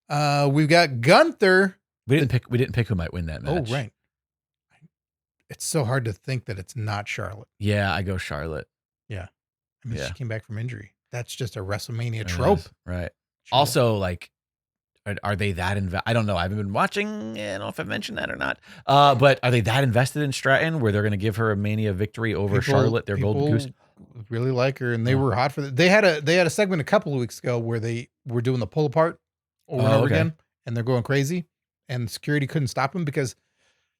her. We've got Gunther. We didn't pick who might win that match. Oh, right. It's so hard to think that it's not Charlotte. Yeah, I go Charlotte. Yeah. I mean, she came back from injury. That's just a WrestleMania trope. Right. Also, like, are they that I don't know. I haven't been watching. I don't know if I've mentioned that or not. But are they that invested in Stratton where they're going to give her a Mania victory over Charlotte, their golden goose? Really like her, and they were hot for that. They had a segment a couple of weeks ago where they were doing the pull apart over and over again, and they're going crazy, and security couldn't stop them because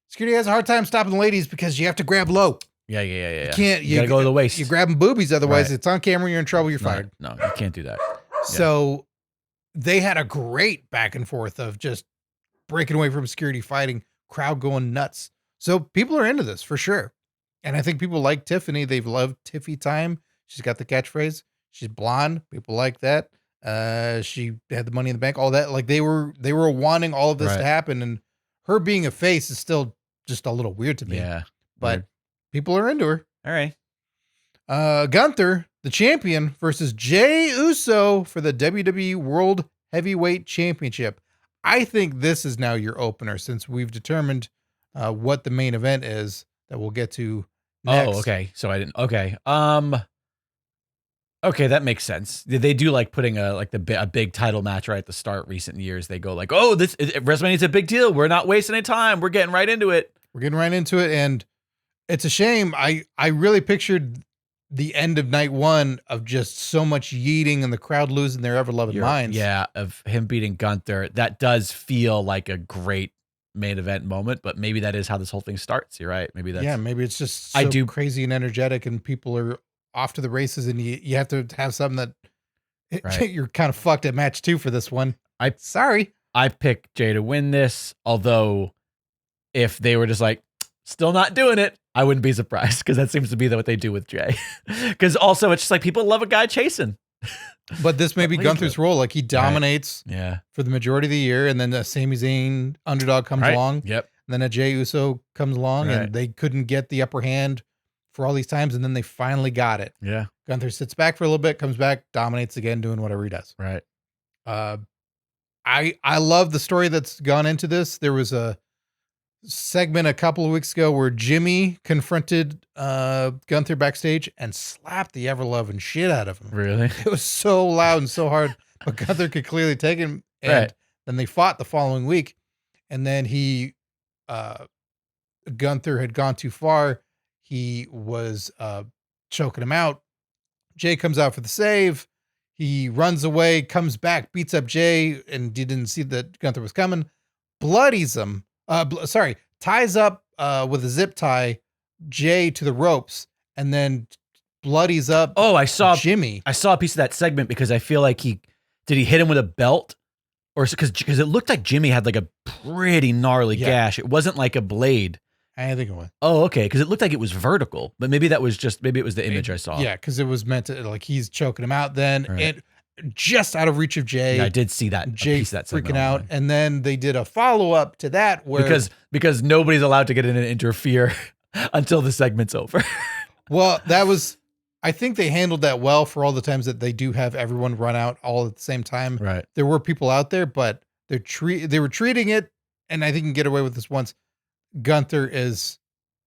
security has a hard time stopping the ladies because you have to grab low. Yeah. You can't. You gotta go to the waist. You're grabbing boobies, otherwise it's on camera. You're in trouble. You're fired. No, you can't do that. So they had a great back and forth of just breaking away from security, fighting, crowd going nuts. So people are into this for sure. And I think people like Tiffany. They've loved Tiffy time. She's got the catchphrase. She's blonde. People like that. She had the Money in the Bank, all that. Like they were wanting all of this to happen. And her being a face is still just a little weird to me. Yeah. But people are into her. All right. Gunther, the champion, versus Jey Uso for the WWE World Heavyweight Championship. I think this is now your opener since we've determined what the main event is that we'll get to next. Oh, okay. So I didn't. Okay. Okay, that makes sense. They do like putting a big title match right at the start. Recent years, they go like, "Oh, this WrestleMania is a big deal. We're not wasting any time. We're getting right into it." And it's a shame. I really pictured the end of night one of just so much yeeting and the crowd losing their ever-loving minds. Yeah, of him beating Gunther. That does feel like a great main event moment, but maybe that is how this whole thing starts. You're right. Maybe maybe it's just so crazy and energetic and people are off to the races and you have to have something that you're kind of fucked at match 2 for this one. I I pick Jay to win this, although if they were just like, still not doing it, I wouldn't be surprised, because that seems to be what they do with Jay. Because also, it's just like people love a guy chasing. But this may be Gunther's role. Like, he dominates for the majority of the year, and then a Sami Zayn underdog comes along. Yep. And then a Jey Uso comes along, and they couldn't get the upper hand for all these times, and then they finally got it. Yeah. Gunther sits back for a little bit, comes back, dominates again, doing whatever he does. Right. I love the story that's gone into this. There was a segment a couple of weeks ago where Jimmy confronted Gunther backstage and slapped the ever-loving shit out of him. Really? It was so loud and so hard, but Gunther could clearly take him. And then they fought the following week, and then Gunther had gone too far. He was choking him out. Jay comes out for the save. He runs away, comes back, beats up Jay, and didn't see that Gunther was coming. Bloodies him. Ties up with a zip tie Jay to the ropes, and then bloodies up. Oh, I saw Jimmy. I saw a piece of that segment because I feel like did he hit him with a belt, or because it looked like Jimmy had like a pretty gnarly gash. It wasn't like a blade. I think it was. Oh, okay. Because it looked like it was vertical, but maybe it was the image I saw. Yeah, because it was meant to, like, he's choking him out. Then it just out of reach of Jay. Yeah, I did see that. Jay that freaking out, and then they did a follow up to that where because nobody's allowed to get in and interfere until the segment's over. Well, I think they handled that well for all the times that they do have everyone run out all at the same time. Right. There were people out there, but they were treating it, and I think you can get away with this once. Gunther is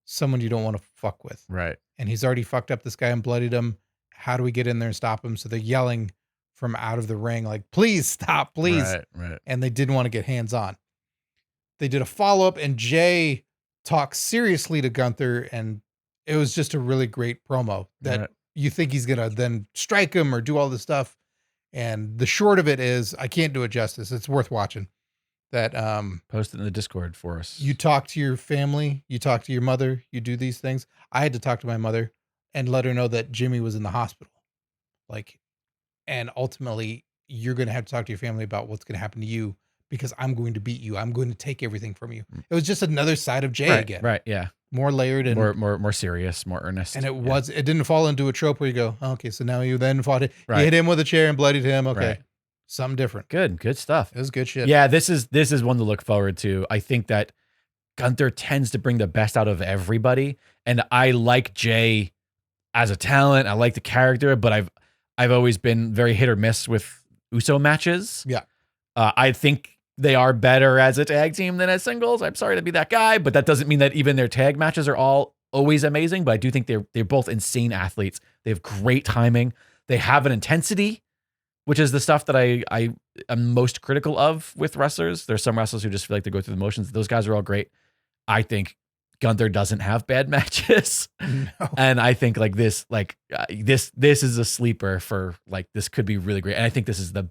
someone you don't want to fuck with. Right. And he's already fucked up this guy and bloodied him. How do we get in there and stop him? So they're yelling from out of the ring, like, please stop, please. Right. And they didn't want to get hands on. They did a follow-up, and Jay talks seriously to Gunther, and it was just a really great promo that you think he's going to then strike him or do all this stuff. And the short of it is, I can't do it justice. It's worth watching. That post it in the Discord for us. You talk to your family, you talk to your mother, you do these things. I had to talk to my mother and let her know that Jimmy was in the hospital. Like, and ultimately you're going to have to talk to your family about what's going to happen to you, because I'm going to beat you. I'm going to take everything from you. It was just another side of Jay again. Right. Yeah. More layered and more serious, more earnest. And it didn't fall into a trope where you go, okay, so now you then fought it. You hit him with a chair and bloodied him. Okay. Right. Something different. Good stuff. It was good shit. Yeah, this is one to look forward to. I think that Gunther tends to bring the best out of everybody, and I like Jay as a talent. I like the character, but I've always been very hit or miss with Uso matches. Yeah. I think they are better as a tag team than as singles. I'm sorry to be that guy, but that doesn't mean that even their tag matches are all always amazing. But I do think they're both insane athletes. They have great timing. They have an intensity, which is the stuff that I am most critical of with wrestlers. There's some wrestlers who just feel like they go through the motions. Those guys are all great. I think Gunther doesn't have bad matches. No. And I think this is a sleeper for, like, this could be really great. And I think this is the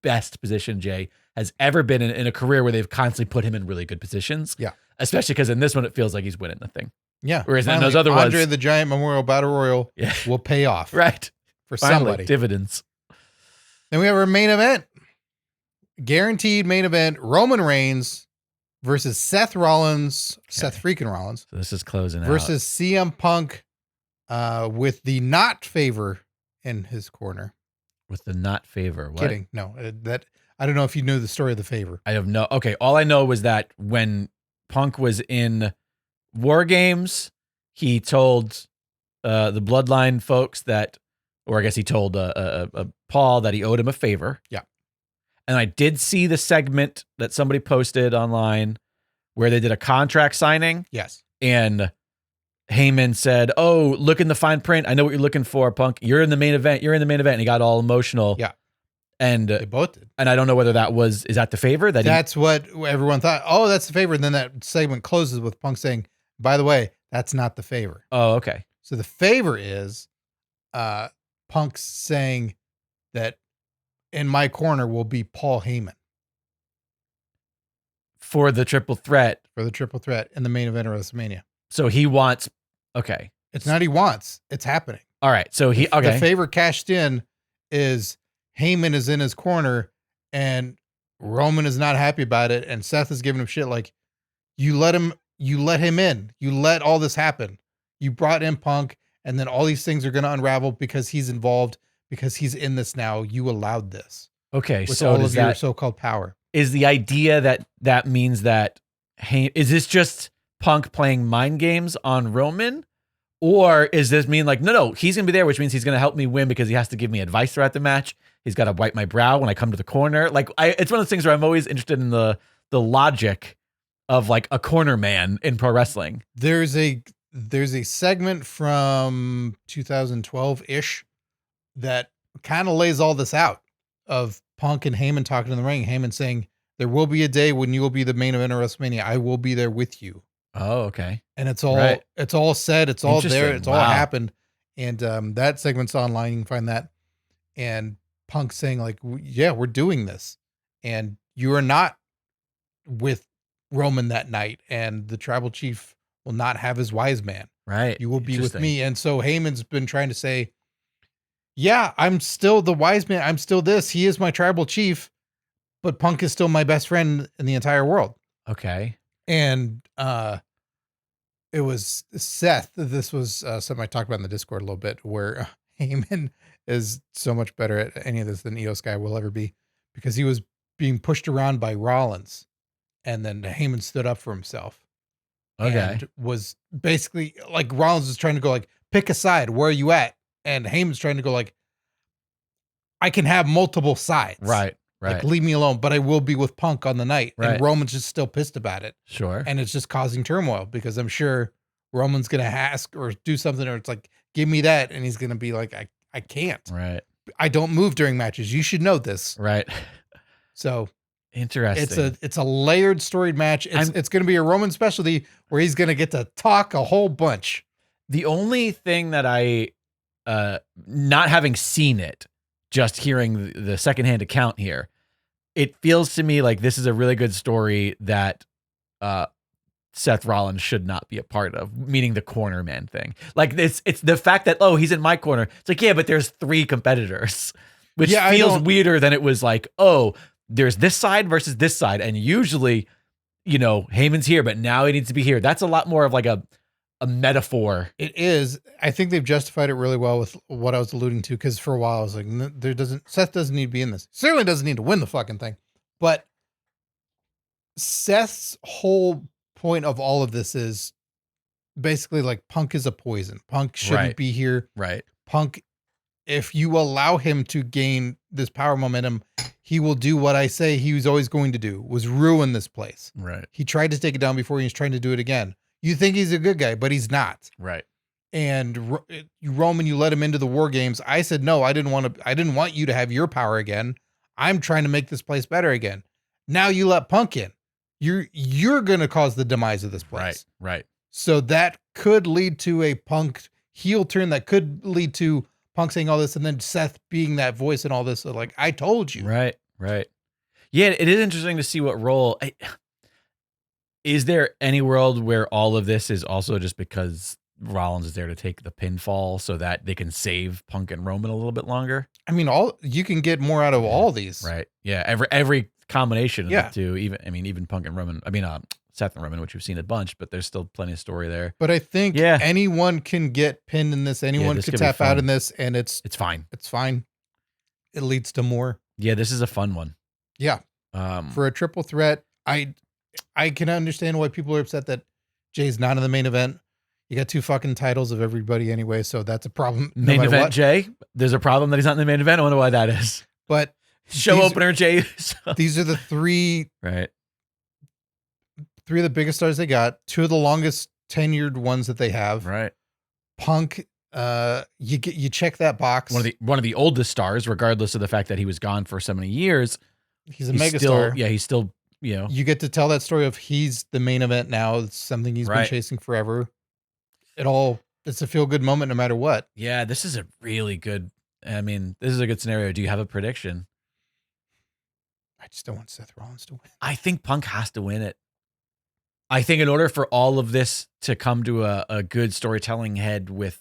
best position Jay has ever been in a career where they've constantly put him in really good positions. Yeah. Especially because in this one, it feels like he's winning the thing. Yeah. Whereas in those other ones, Andre the Giant Memorial Battle Royal will pay off. Right. For finally, somebody. Dividends. Then we have our main event. Guaranteed main event, Roman Reigns versus Seth Rollins. Okay. Seth freaking Rollins. So this is closing versus CM Punk with the not favor in his corner. With the not favor. What? Kidding. No, I don't know if you knew the story of the favor. I have no. Okay. All I know was that when Punk was in War Games, he told the Bloodline folks that, or I guess he told Paul that he owed him a favor. Yeah. And I did see the segment that somebody posted online where they did a contract signing. Yes. And Heyman said, "Oh, look in the fine print. I know what you're looking for, Punk. You're in the main event. You're in the main event." And he got all emotional. Yeah. And they both did. And I don't know whether is that the favor? That's what everyone thought. Oh, that's the favor. And then that segment closes with Punk saying, by the way, that's not the favor. Oh, okay. So the favor is Punk saying that in my corner will be Paul Heyman. For the triple threat. For the triple threat in the main event of WrestleMania. So he wants, okay. It's not he wants, it's happening. All right. So the favor cashed in is Heyman is in his corner, and Roman is not happy about it, and Seth is giving him shit like, you let him in. You let all this happen. You brought in Punk, and then all these things are going to unravel because he's involved, because he's in this now. You allowed this. Okay, with so all does of your that so-called power. is the idea that means that is this just Punk playing mind games on Roman? Or is this mean like, no, he's going to be there, which means he's going to help me win because he has to give me advice throughout the match. He's got to wipe my brow when I come to the corner. Like, it's one of those things where I'm always interested in the logic of like a corner man in pro wrestling. There's a segment from 2012-ish that kind of lays all this out, of Punk and Heyman talking in the ring. Heyman saying, there will be a day when you will be the main event of WrestleMania. I will be there with you. Oh, okay. And it's all Right. it's all said, it's all there, it's all Wow. happened. And that segment's online. You can find that. And Punk saying like, yeah, we're doing this. And you are not with Roman that night, and the tribal chief will not have his wise man. Right. You will be with me. And so Heyman's been trying to say, yeah, I'm still the wise man. I'm still this. He is my tribal chief, but Punk is still my best friend in the entire world. Okay. And it was Seth. This was something I talked about in the Discord a little bit, where Heyman is so much better at any of this than Io Sky will ever be, because he was being pushed around by Rollins, and then Heyman stood up for himself. Okay. And was basically like, Rollins was trying to go like, pick a side. Where are you at? And Heyman's trying to go like, I can have multiple sides. Right. Like, leave me alone, but I will be with Punk on the night. Right. And Roman's just still pissed about it. Sure. And it's just causing turmoil, because I'm sure Roman's going to ask or do something, or it's like, give me that. And he's going to be like, I can't. Right. I don't move during matches. You should know this. Right. So interesting. it's a layered, storied match. It's going to be a Roman specialty where he's going to get to talk a whole bunch. The only thing that I, not having seen it, just hearing the secondhand account here, it feels to me like this is a really good story that Seth Rollins should not be a part of, meaning the corner man thing. Like, it's the fact that, oh, he's in my corner. It's like, yeah, but there's 3 competitors, which feels weirder than it was like, oh, there's this side versus this side. And usually, Heyman's here, but now he needs to be here. That's a lot more of like a metaphor. It is. I think they've justified it really well with what I was alluding to, because for a while I was like, Seth doesn't need to be in this. Certainly doesn't need to win the fucking thing. But Seth's whole point of all of this is basically like, Punk is a poison. Punk shouldn't be here. Right. Punk, if you allow him to gain this power momentum, he will do what I say he was always going to do, was ruin this place. Right. He tried to take it down before. He's trying to do it again. You think he's a good guy, but he's not. Right. And Roman, you let him into the war games. I said, no, I didn't want you to have your power again. I'm trying to make this place better again. Now you let Punk in. You're going to cause the demise of this place. Right. So that could lead to a Punk heel turn. That could lead to Punk saying all this, and then Seth being that voice and all this. So like, I told you. Right. Yeah, it is interesting to see what role. Is there any world where all of this is also just because Rollins is there to take the pinfall so that they can save Punk and Roman a little bit longer? I mean, you can get more out of all these. Right. Yeah. Every combination of Yeah. the two, even Punk and Roman, Seth and Roman, which we've seen a bunch, but there's still plenty of story there. But I think anyone can get pinned in this. Anyone this could could be tap out fun. in this, and it's fine. It's fine. It leads to more. Yeah, this is a fun one. Yeah. For a triple threat, I can understand why people are upset that Jay's not in the main event. You got 2 fucking titles of everybody anyway, so that's a problem. Main event Jay, there's a problem that he's not in the main event. I wonder why that is. But show opener Jay. These are the 3 right. 3 of the biggest stars they got, 2 of the longest tenured ones that they have. Right. Punk, you check that box. One of the oldest stars, regardless of the fact that he was gone for so many years. He's a megastar. He's still, You get to tell that story of he's the main event now. It's something he's been chasing forever. It's a feel good moment no matter what. Yeah, this is a really good. This is a good scenario. Do you have a prediction? I just don't want Seth Rollins to win. I think Punk has to win it. I think in order for all of this to come to a good storytelling head with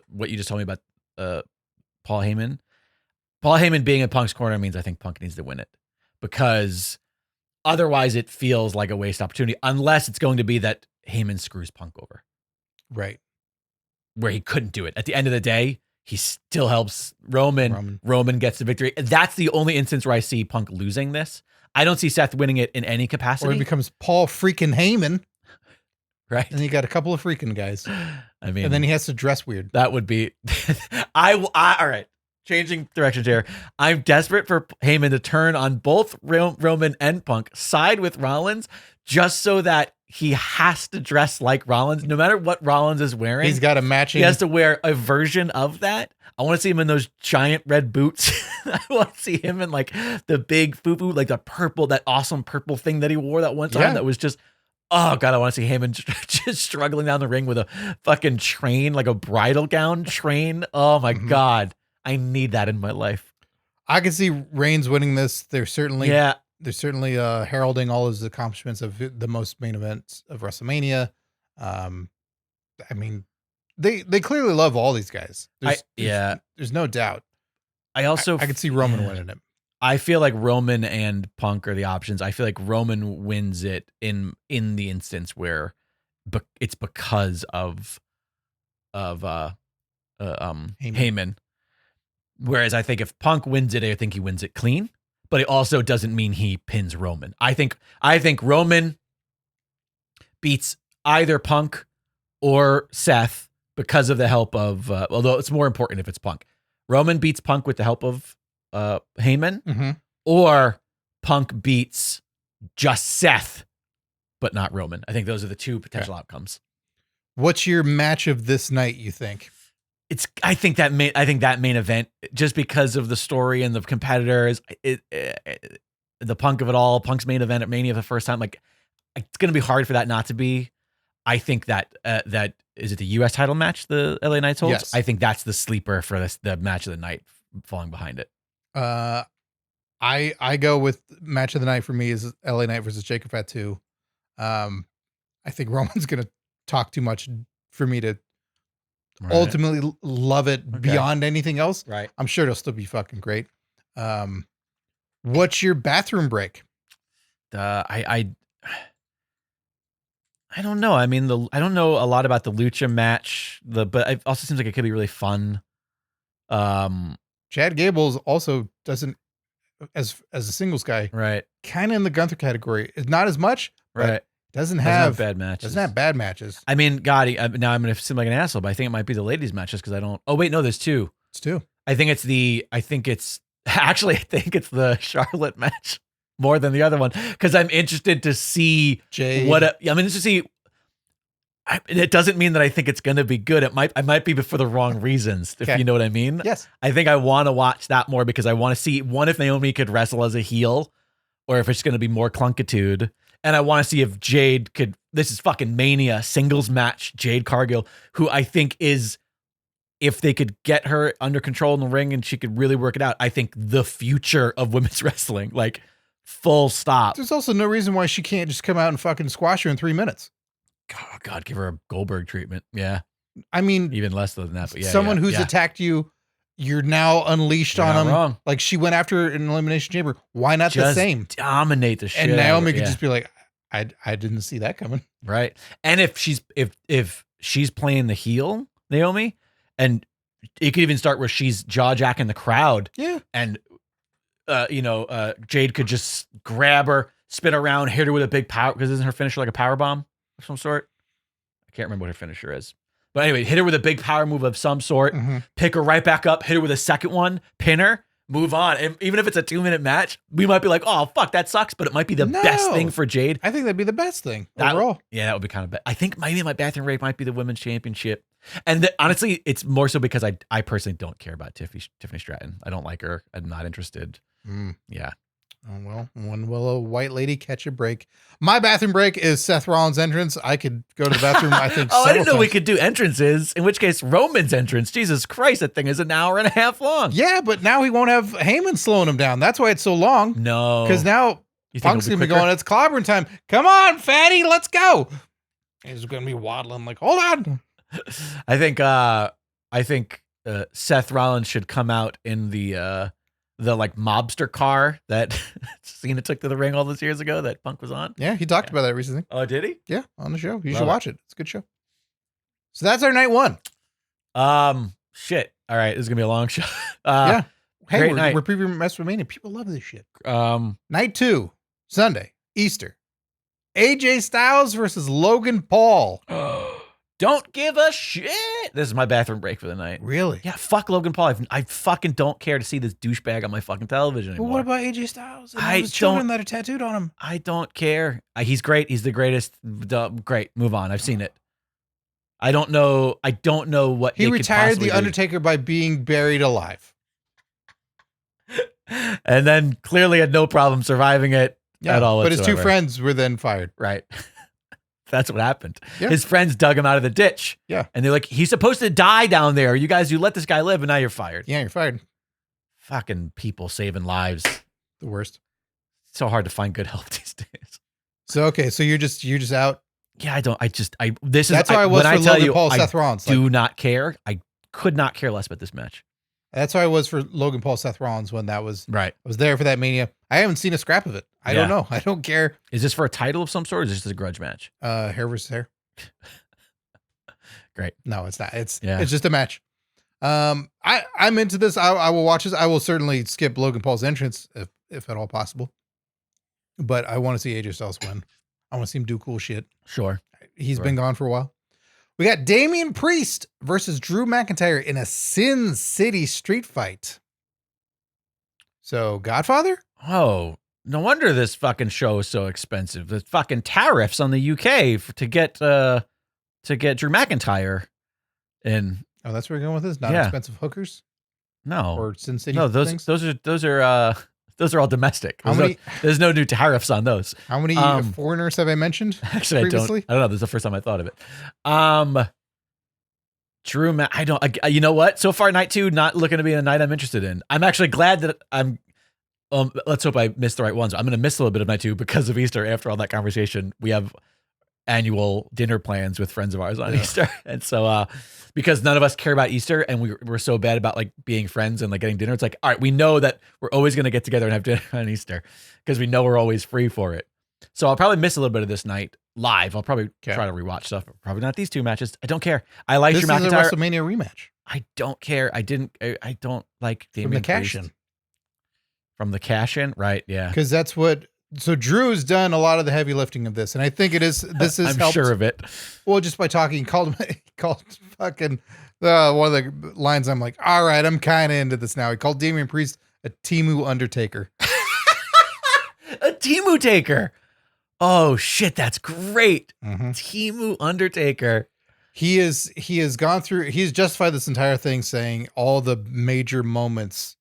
what you just told me about Paul Heyman being in Punk's corner means I think Punk needs to win it, because Otherwise, it feels like a waste opportunity, unless it's going to be that Heyman screws Punk over. Right. Where he couldn't do it. At the end of the day, he still helps Roman. Roman gets the victory. That's the only instance where I see Punk losing this. I don't see Seth winning it in any capacity. Or he becomes Paul freaking Heyman. Right. And you got a couple of freaking guys. I mean, and then he has to dress weird. That would be, all right. Changing directions here. I'm desperate for Heyman to turn on both Roman and Punk, side with Rollins, just so that he has to dress like Rollins, no matter what Rollins is wearing. He's got a matching. He has to wear a version of that. I want to see him in those giant red boots. I want to see him in like the big fufu, like the purple, that awesome purple thing that he wore that one time. That was just, oh God, I want to see Heyman just struggling down the ring with a fucking train, like a bridal gown train. Oh my God. I need that in my life. I can see Reigns winning this. They're certainly heralding all his accomplishments of the most main events of WrestleMania. I mean, they clearly love all these guys. There's no doubt. I could see Roman winning it. I feel like Roman and Punk are the options. I feel like Roman wins it in the instance where it's because of Heyman. Whereas I think if Punk wins it, I think he wins it clean. But it also doesn't mean he pins Roman. I think Roman beats either Punk or Seth because of the help of, although it's more important if it's Punk. Roman beats Punk with the help of Heyman, or Punk beats just Seth, but not Roman. I think those are the two potential outcomes. What's your match of this night, you think? I think that main event, just because of the story and the competitors, the Punk of it all, Punk's main event at Mania for the first time, like it's going to be hard for that not to be. I think that is it the U.S. title match the LA Knights holds? Yes. I think that's the sleeper for the match of the night, falling behind it. I go with match of the night for me is LA Knight versus Jacob Fatu. I think Roman's going to talk too much for me to ultimately love it beyond anything else. Right. I'm sure it'll still be fucking great. What's your bathroom break? I don't know. I mean, I don't know a lot about the Lucha match, but it also seems like it could be really fun. Chad Gable's also doesn't, as a singles guy, right? Kind of in the Gunther category. It's not as much, right? Doesn't have bad matches. Doesn't have bad matches. I mean, God, now I'm going to seem like an asshole, but I think it might be the ladies' matches because I don't. Oh wait, no, there's two. It's two. I think it's the Charlotte match more than the other one because I'm interested to see Jade. I'm interested to see. It doesn't mean that I think it's going to be good. I might be for the wrong reasons, if you know what I mean. Yes. I think I want to watch that more because I want to see if Naomi could wrestle as a heel, or if it's going to be more clunkitude. And I want to see if Jade could. This is fucking Mania singles match. Jade Cargill, who I think is, if they could get her under control in the ring and she could really work it out, I think the future of women's wrestling, like full stop. There's also no reason why she can't just come out and fucking squash her in 3 minutes. Oh, God, give her a Goldberg treatment. Yeah. I mean, even less than that. But someone who's attacked you, you're now unleashed on them. Wrong. Like she went after an Elimination Chamber. Why not just the same? Dominate the shit. And Naomi could just be like, I didn't see that coming. Right. And if she's playing the heel, Naomi, and it could even start where she's jaw-jacking the crowd. Yeah. And Jade could just grab her, spin around, hit her with a big power, because isn't her finisher like a power bomb of some sort? I can't remember what her finisher is. But anyway, hit her with a big power move of some sort, pick her right back up, hit her with a second one, pin her, move on. And even if it's a 2-minute match, we might be like, oh, fuck, that sucks. But it might be the best thing for Jade. I think that'd be the best thing overall. That would be kind of bad. I think maybe my bathroom break might be the women's championship. And honestly, it's more so because I personally don't care about Tiffany Stratton. I don't like her. I'm not interested. Yeah. Oh, well, when will a white lady catch a break? My bathroom break is Seth Rollins' entrance. I could go to the bathroom, I think, I didn't know times. We could do entrances, in which case Roman's entrance. Jesus Christ, that thing is an hour and a half long. Yeah, but now he won't have Heyman slowing him down. That's why it's so long. No. Because now Punk's going to be going, it's clobbering time. Come on, fatty, let's go. He's going to be waddling like, hold on. I think Seth Rollins should come out in the the like mobster car that Cena took to the ring all those years ago that Punk was on. Yeah, he talked about that recently. Oh, did he? Yeah, on the show. You Love should watch it. It's a good show. So that's our night one. Shit. All right, this is gonna be a long show. Yeah. Hey, great we're previewing WrestleMania. People love this shit. night. Night 2, Sunday, Easter. AJ Styles versus Logan Paul. Don't give a shit. This is my bathroom break for the night. Really? Yeah, fuck Logan Paul. I fucking don't care to see this douchebag on my fucking television But anymore. what about AJ Styles? And I those children don't- that are tattooed on him. I don't care. He's great. He's the greatest. Great. Move on. I've seen it. I don't know what He they could retired possibly The do. Undertaker by being buried alive. And then clearly had no problem surviving it at all. But his two whatsoever. friends were then fired. Right. That's what happened. Yeah. His friends dug him out of the ditch. Yeah. And they're like, he's supposed to die down there. You let this guy live, and now you're fired. Yeah, you're fired. Fucking people saving lives. The worst. So hard to find good help these days. So okay, so you're just out. Yeah, That's how I was for Logan Paul, Seth Rollins. Do not care. I could not care less about this match. That's how I was for Logan Paul, Seth Rollins when that was Right. I was there for that Mania. I haven't seen a scrap of it. I don't know. I don't care. Is this for a title of some sort, or is this just a grudge match? Hair versus hair. Great. No, it's not. It's just a match. I'm into this. I will watch this. I will certainly skip Logan Paul's entrance if at all possible. But I want to see AJ Styles win. I want to see him do cool shit. Sure. He's been gone for a while. We got Damian Priest versus Drew McIntyre in a Sin City street fight. So, Godfather? Oh, no wonder this fucking show is so expensive. The fucking tariffs on the UK to get Drew McIntyre in. Oh, that's where we're going with this? Not expensive hookers? No. Or Sin City No, things? those are all domestic. How There's no new tariffs on those. How many foreigners have I mentioned? Actually, previously? I don't know. This is the first time I thought of it. You know what? So far, night 2, not looking to be a night I'm interested in. I'm actually glad that let's hope I missed the right ones. I'm going to miss a little bit of night 2 because of Easter. After all that conversation, we have annual dinner plans with friends of ours on Easter. And so, because none of us care about Easter and we're so bad about like being friends and like getting dinner, it's like, all right, we know that we're always going to get together and have dinner on Easter because we know we're always free for it. So I'll probably miss a little bit of this night live. I'll probably try to rewatch stuff. Probably not these 2 matches. I don't care. I like Drew McIntyre. This is a WrestleMania rematch. I don't care. I don't like Damian From the Priest. cash-in. From the cash-in? Right, yeah. Because that's what... So Drew's done a lot of the heavy lifting of this, and I think this is I'm helped. sure of it. Well, just by talking, he called fucking one of the lines. I'm like, all right, I'm kind of into this now. He called Damian Priest a Timu Undertaker. A Timu Taker. Oh shit, that's great. Mm-hmm. Timu Undertaker. He has gone through. He's justified this entire thing, saying all the major moments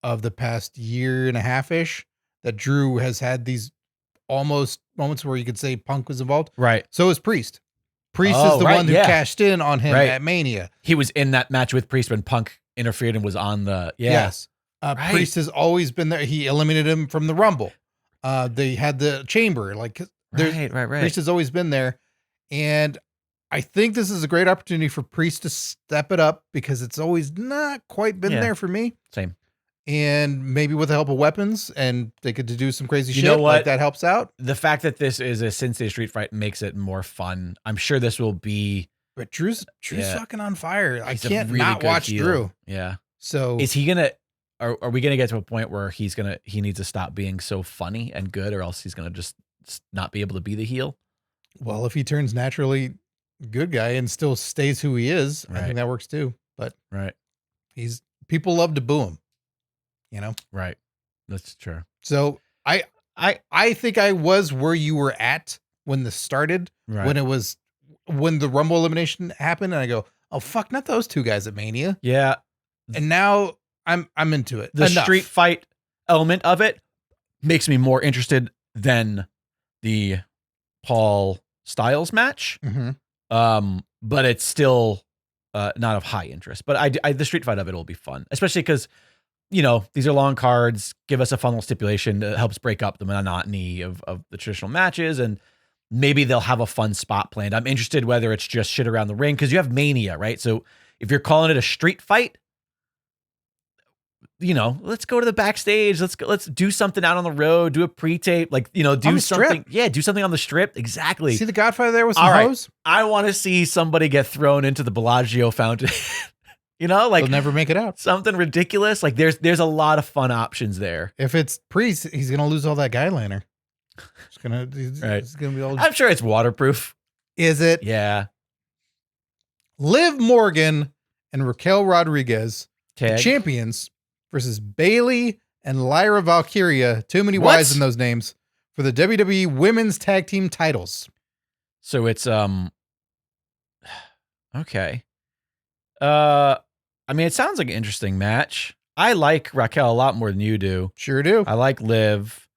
of the past year and a half ish. That Drew has had these almost moments where you could say Punk was involved. Right. So is Priest. Priest is the one who cashed in on him Right. at Mania. He was in that match with Priest when Punk interfered and was on the... Yeah. Yes. Right. Priest has always been there. He eliminated him from the Rumble. They had the Chamber. Like, Right. Priest has always been there. And I think this is a great opportunity for Priest to step it up because it's always not quite been there for me. Same. And maybe with the help of weapons and they could do some crazy shit. Know what? Like that helps out. The fact that this is a Sin City street fight makes it more fun. I'm sure this will be... But Drew's fucking on fire. I He's a can't really not good watch heel. Drew. Yeah. So Is he gonna... Are we gonna get to a point where he needs to stop being so funny and good, or else he's gonna just not be able to be the heel? well, if he turns naturally good guy and still stays who he is, I Right. think that works too. But Right. people love to boo him, you know? Right. That's true. So I think I was where you were at when this started, Right. when the Rumble elimination happened, and I go, oh fuck, not those 2 guys at Mania. Yeah. And now I'm into it. The Enough. street fight element of it makes me more interested than the Paul Styles match. Mhm. But it's still not of high interest. But the street fight of it will be fun, especially because, these are long cards. Give us a fun little stipulation that helps break up the monotony of the traditional matches, and maybe they'll have a fun spot planned. I'm interested whether it's just shit around the ring because you have Mania, right? So if you're calling it a street fight, let's go to the backstage. Let's do something out on the road, do a pre-tape, do something. Strip. Yeah, do something on the strip. Exactly. See the Godfather there with some All right. hose? I want to see somebody get thrown into the Bellagio fountain. They'll never make it out. Something ridiculous. Like there's a lot of fun options there. If it's Priest, he's gonna lose all that guy liner. It's gonna be all. I'm sure it's waterproof. Is it? Yeah. Liv Morgan and Raquel Rodriguez, the Tag. champions, versus Bailey and Lyra Valkyria. Too many What? Y's in those names for the WWE Women's Tag Team titles. So it's okay. I mean, it sounds like an interesting match. I like Raquel a lot more than you do. Sure do. I like Liv.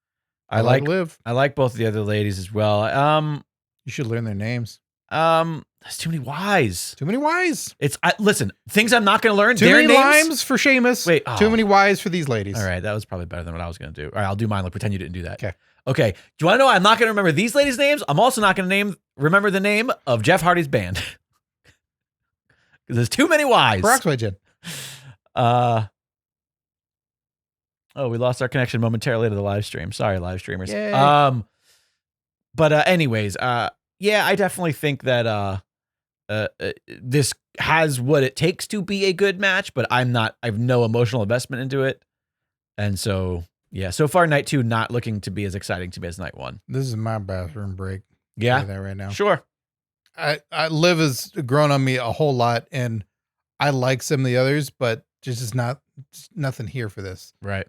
I like Liv. I like both the other ladies as well. You should learn their names. There's too many Y's. Too many Y's. Listen, things I'm not going to learn. Too many limes for Sheamus. Wait, too many Y's for these ladies. All right, that was probably better than what I was going to do. All right, I'll do mine. Like pretend you didn't do that. Okay. Do you want to know? I'm not going to remember these ladies' names. I'm also not going to remember the name of Jeff Hardy's band because there's too many Y's. Peroxide Jen. We lost our connection momentarily to the live stream. Sorry, live streamers. Yay. Anyways, yeah, I definitely think that this has what it takes to be a good match, but I have no emotional investment into it. And so, yeah, so far night 2 not looking to be as exciting to me as night 1. This is my bathroom break. Yeah. That right now. Sure. Liv has grown on me a whole lot, and I like some of the others, but just nothing here for this. Right.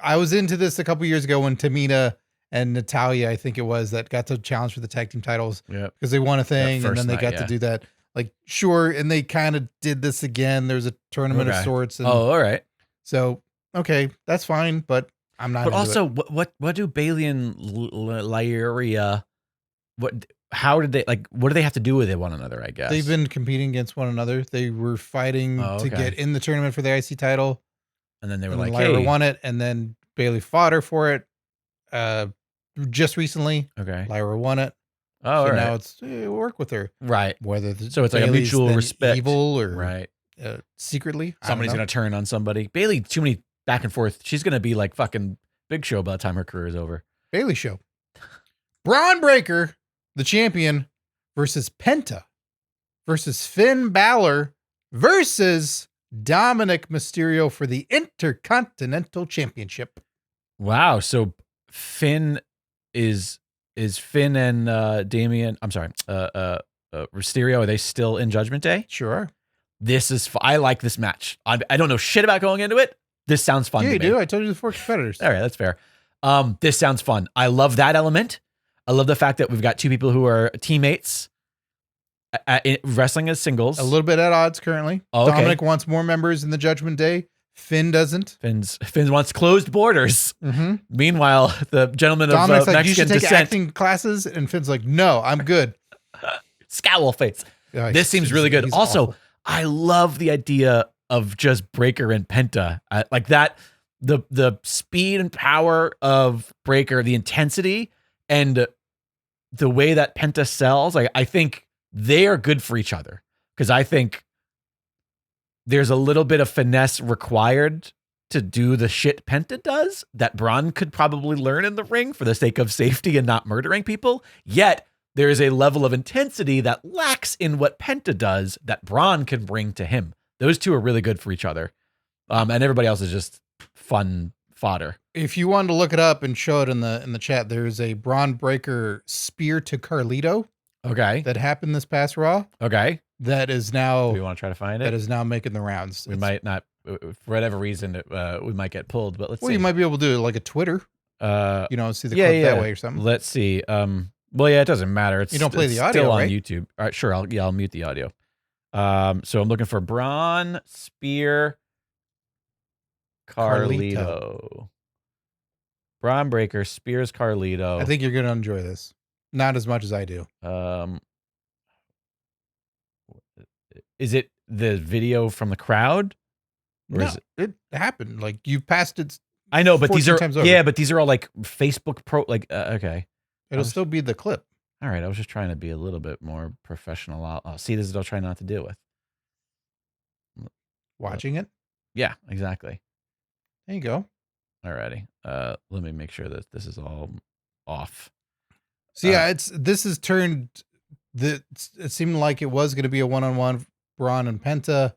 I was into this a couple years ago when Tamina and Natalia, I think it was, that got to challenge for the tag team titles. Yeah. Because they won a thing, and then they got night, to do that. Like, sure, and they kind of did this again. There's a tournament of sorts. And all right. So, okay, that's fine, but I'm not. But also, what do Bailey and Lyria? What do they have to do with one another? I guess they've been competing against one another. They were fighting to get in the tournament for the IC title, and then they were like, Lyra "Hey, won it," and then Bailey fought her for it. Just recently, okay, Lyra won it. Oh, so now it's work with her, right? Whether so it's like a mutual respect, evil or right? Secretly, Somebody's gonna turn on somebody. Bailey, too many back and forth. She's gonna be like fucking Big Show by the time her career is over. Bailey Show. Braun Breaker, the champion, versus Penta, versus Finn Balor, versus Dominic Mysterio for the Intercontinental Championship. Wow. So Finn is Finn and Damian. I'm sorry. Mysterio. Are they still in Judgment Day? Sure are. This is. I like this match. I don't know shit about going into it. This sounds fun. Yeah, to you me. do. I told you the 4 competitors. All right, that's fair. This sounds fun. I love that element. I love the fact that we've got 2 people who are teammates wrestling as singles. A little bit at odds currently. Oh, okay. Dominic wants more members in the Judgment Day. Finn doesn't. Finn wants closed borders. Mm-hmm. Meanwhile, the gentleman Dominic's of like, Mexican you should take descent, acting classes, and Finn's like, no, I'm good. scowl face. This seems really good. Also, awful. I love the idea of just Breaker and Penta. Like that, the speed and power of Breaker, the intensity, and the way that Penta sells. I think they are good for each other, because I think there's a little bit of finesse required to do the shit Penta does that Braun could probably learn in the ring for the sake of safety and not murdering people. Yet there is a level of intensity that lacks in what Penta does that Braun can bring to him. Those 2 are really good for each other. And everybody else is just fun fodder. If you wanted to look it up and show it in the chat, there's a Braun Breaker spear to Carlito. Okay. That happened this past Raw. Okay. That is now. Do we want to try to find it? That is now making the rounds. We might not, for whatever reason, we might get pulled, but let's see. Well, you might be able to do like a Twitter. See the clip that way or something. Let's see. Well, yeah, it doesn't matter. It's you don't play the audio, still on right? YouTube. All right, sure. I'll mute the audio. So I'm looking for Braun Spear Carlito. Braun Breaker spears Carlito. I think you're going to enjoy this. Not as much as I do. Is it the video from the crowd? Or No, is it happened. Like you've passed it. I know, but these 14 are times over. yeah, but these are all like Facebook okay. It'll still be the clip. All right, I was just trying to be a little bit more professional. I'll see, this is what I'll try not to deal with. Watching it. Yeah, exactly. There you go. Alrighty. Let me make sure that this is all off. So yeah, this has turned. It seemed like it was going to be a one-on-one Braun and Penta,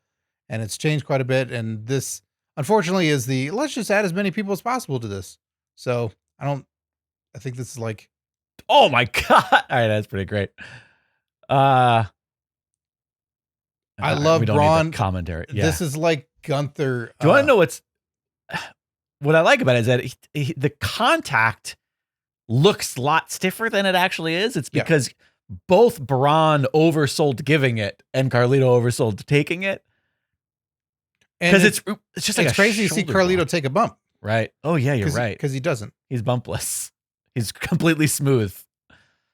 and it's changed quite a bit. And this, unfortunately, is let's just add as many people as possible to this. So I think this is like, oh my god! All right, that's pretty great. I love we don't Braun need the commentary. Yeah. This is like Gunther. Do you want to know what I like about it is that the contact looks a lot stiffer than it actually is. It's because both Braun oversold giving it and Carlito oversold taking it. Because it's just like it's crazy to see Carlito take a bump. Right. Oh yeah, you're right. Because he doesn't. He's bumpless. He's completely smooth.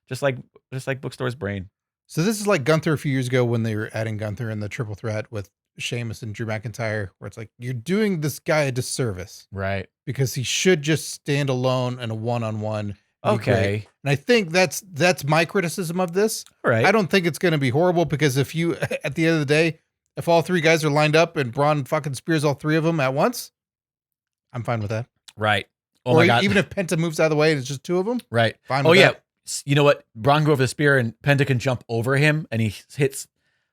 Just like Bookstore's brain. So this is like Gunther a few years ago when they were adding Gunther in the triple threat with Sheamus and Drew McIntyre, where it's like, you're doing this guy a disservice. Right. Because he should just stand alone in a one-on-one. Okay. And I think that's my criticism of this. Right. I don't think it's going to be horrible because if you, at the end of the day, if all three guys are lined up and Braun fucking spears all three of them at once, I'm fine with that. Right. Oh or my God. Even if Penta moves out of the way and it's just two of them. Right. Fine with that. You know what? Braun go over the spear and Penta can jump over him and he hits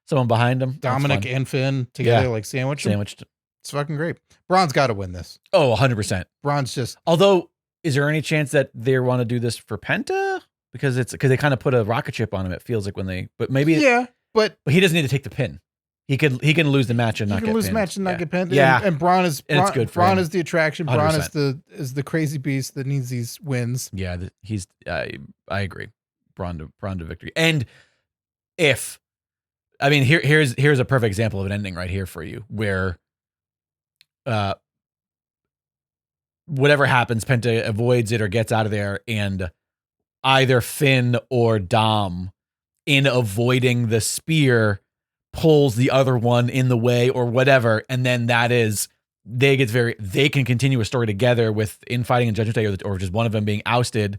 someone behind him. Dominic and Finn together, like sandwiched. It's fucking great. Braun's got to win this. Oh, 100%. Braun's just. Although, is there any chance that they want to do this for Penta? Because they kind of put a rocket chip on him. It feels like but maybe. Yeah, but he doesn't need to take the pin. He can lose the match and not get pinned. He can lose the match and not get pinned. Yeah. And Braun is good for Braun him. is the attraction. 100%. Braun is the crazy beast that needs these wins. Yeah, I agree. Braun to victory. And here's a perfect example of an ending right here for you, where whatever happens, Penta avoids it or gets out of there, and either Finn or Dom, in avoiding the spear, pulls the other one in the way or whatever, and then they can continue a story together with infighting and Judgment Day, or just one of them being ousted.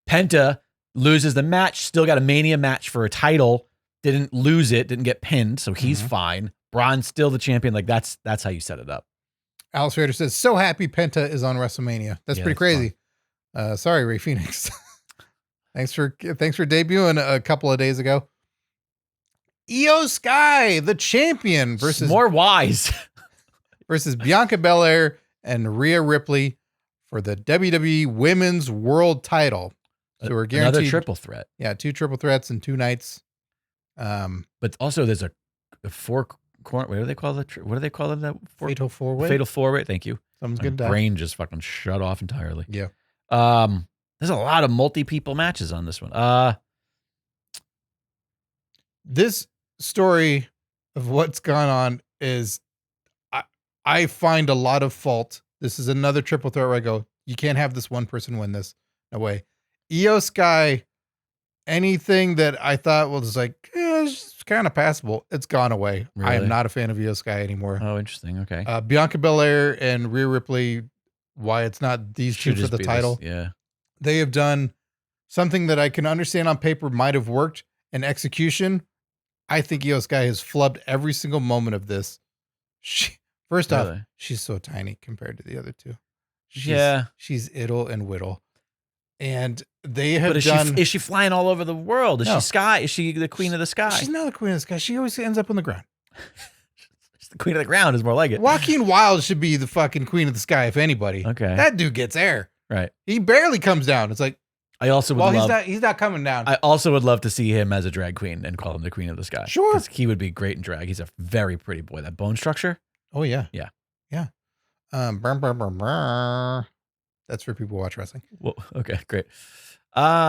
Penta loses the match, still got a Mania match for a title, didn't lose it, didn't get pinned, so he's fine. Braun's still the champion. Like that's how you set it up. Alice Raider says, so happy Penta is on WrestleMania. That's pretty crazy. Sorry, Ray Phoenix. Thanks for debuting a couple of days ago. Io Sky, the champion, versus more wise versus Bianca Belair and Rhea Ripley for the WWE Women's World Title. So we're guaranteed another triple threat. Yeah, 2 triple threats in 2 nights. But also there's a 4 corner. What do they call it? What do they call it? That Fatal 4-way. Fatal 4-way. Thank you. Someone's My good. Brain just fucking shut off entirely. Yeah. There's a lot of multi-people matches on this one. This story of what's gone on is, I find a lot of fault. This is another triple threat where I go, you can't have this one person win this. No way. Io Sky, anything that I thought was like, it's kind of passable, it's gone away. Really? I am not a fan of Io Sky anymore. Oh, interesting. Okay. Bianca Belair and Rhea Ripley, why it's not these two for the title. Yeah. They have done something that I can understand on paper might have worked. In execution, I think Io Sky has flubbed every single moment of this. First off, she's so tiny compared to the other two. She's Iddle and Whittle. And they have done. Is she flying all over the world? Is she Sky? Is she the queen of the sky? She's not the queen of the sky. She always ends up on the ground. She's the queen of the ground is more like it. Joaquin Wilde should be the fucking queen of the sky, if anybody. Okay. That dude gets air. Right. He barely comes down. It's like, I also would love. He's not coming down. I also would love to see him as a drag queen and call him the queen of the sky. Sure. Because he would be great in drag. He's a very pretty boy. That bone structure. Oh yeah. Yeah. Yeah. That's for people who watch wrestling. Well, okay, great.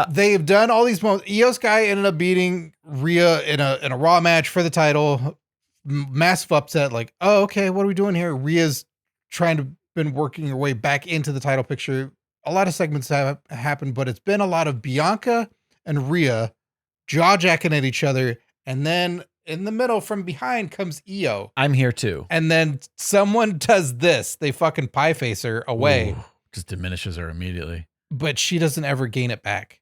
They've done all these moments. Io Sky ended up beating Rhea in a Raw match for the title. Massive upset. Like, oh, okay, what are we doing here? Rhea's been working her way back into the title picture. A lot of segments have happened, but it's been a lot of Bianca and Rhea jaw-jacking at each other. And then in the middle from behind comes Io. I'm here too. And then someone does this. They fucking pie face her away. Ooh, just diminishes her immediately. But she doesn't ever gain it back.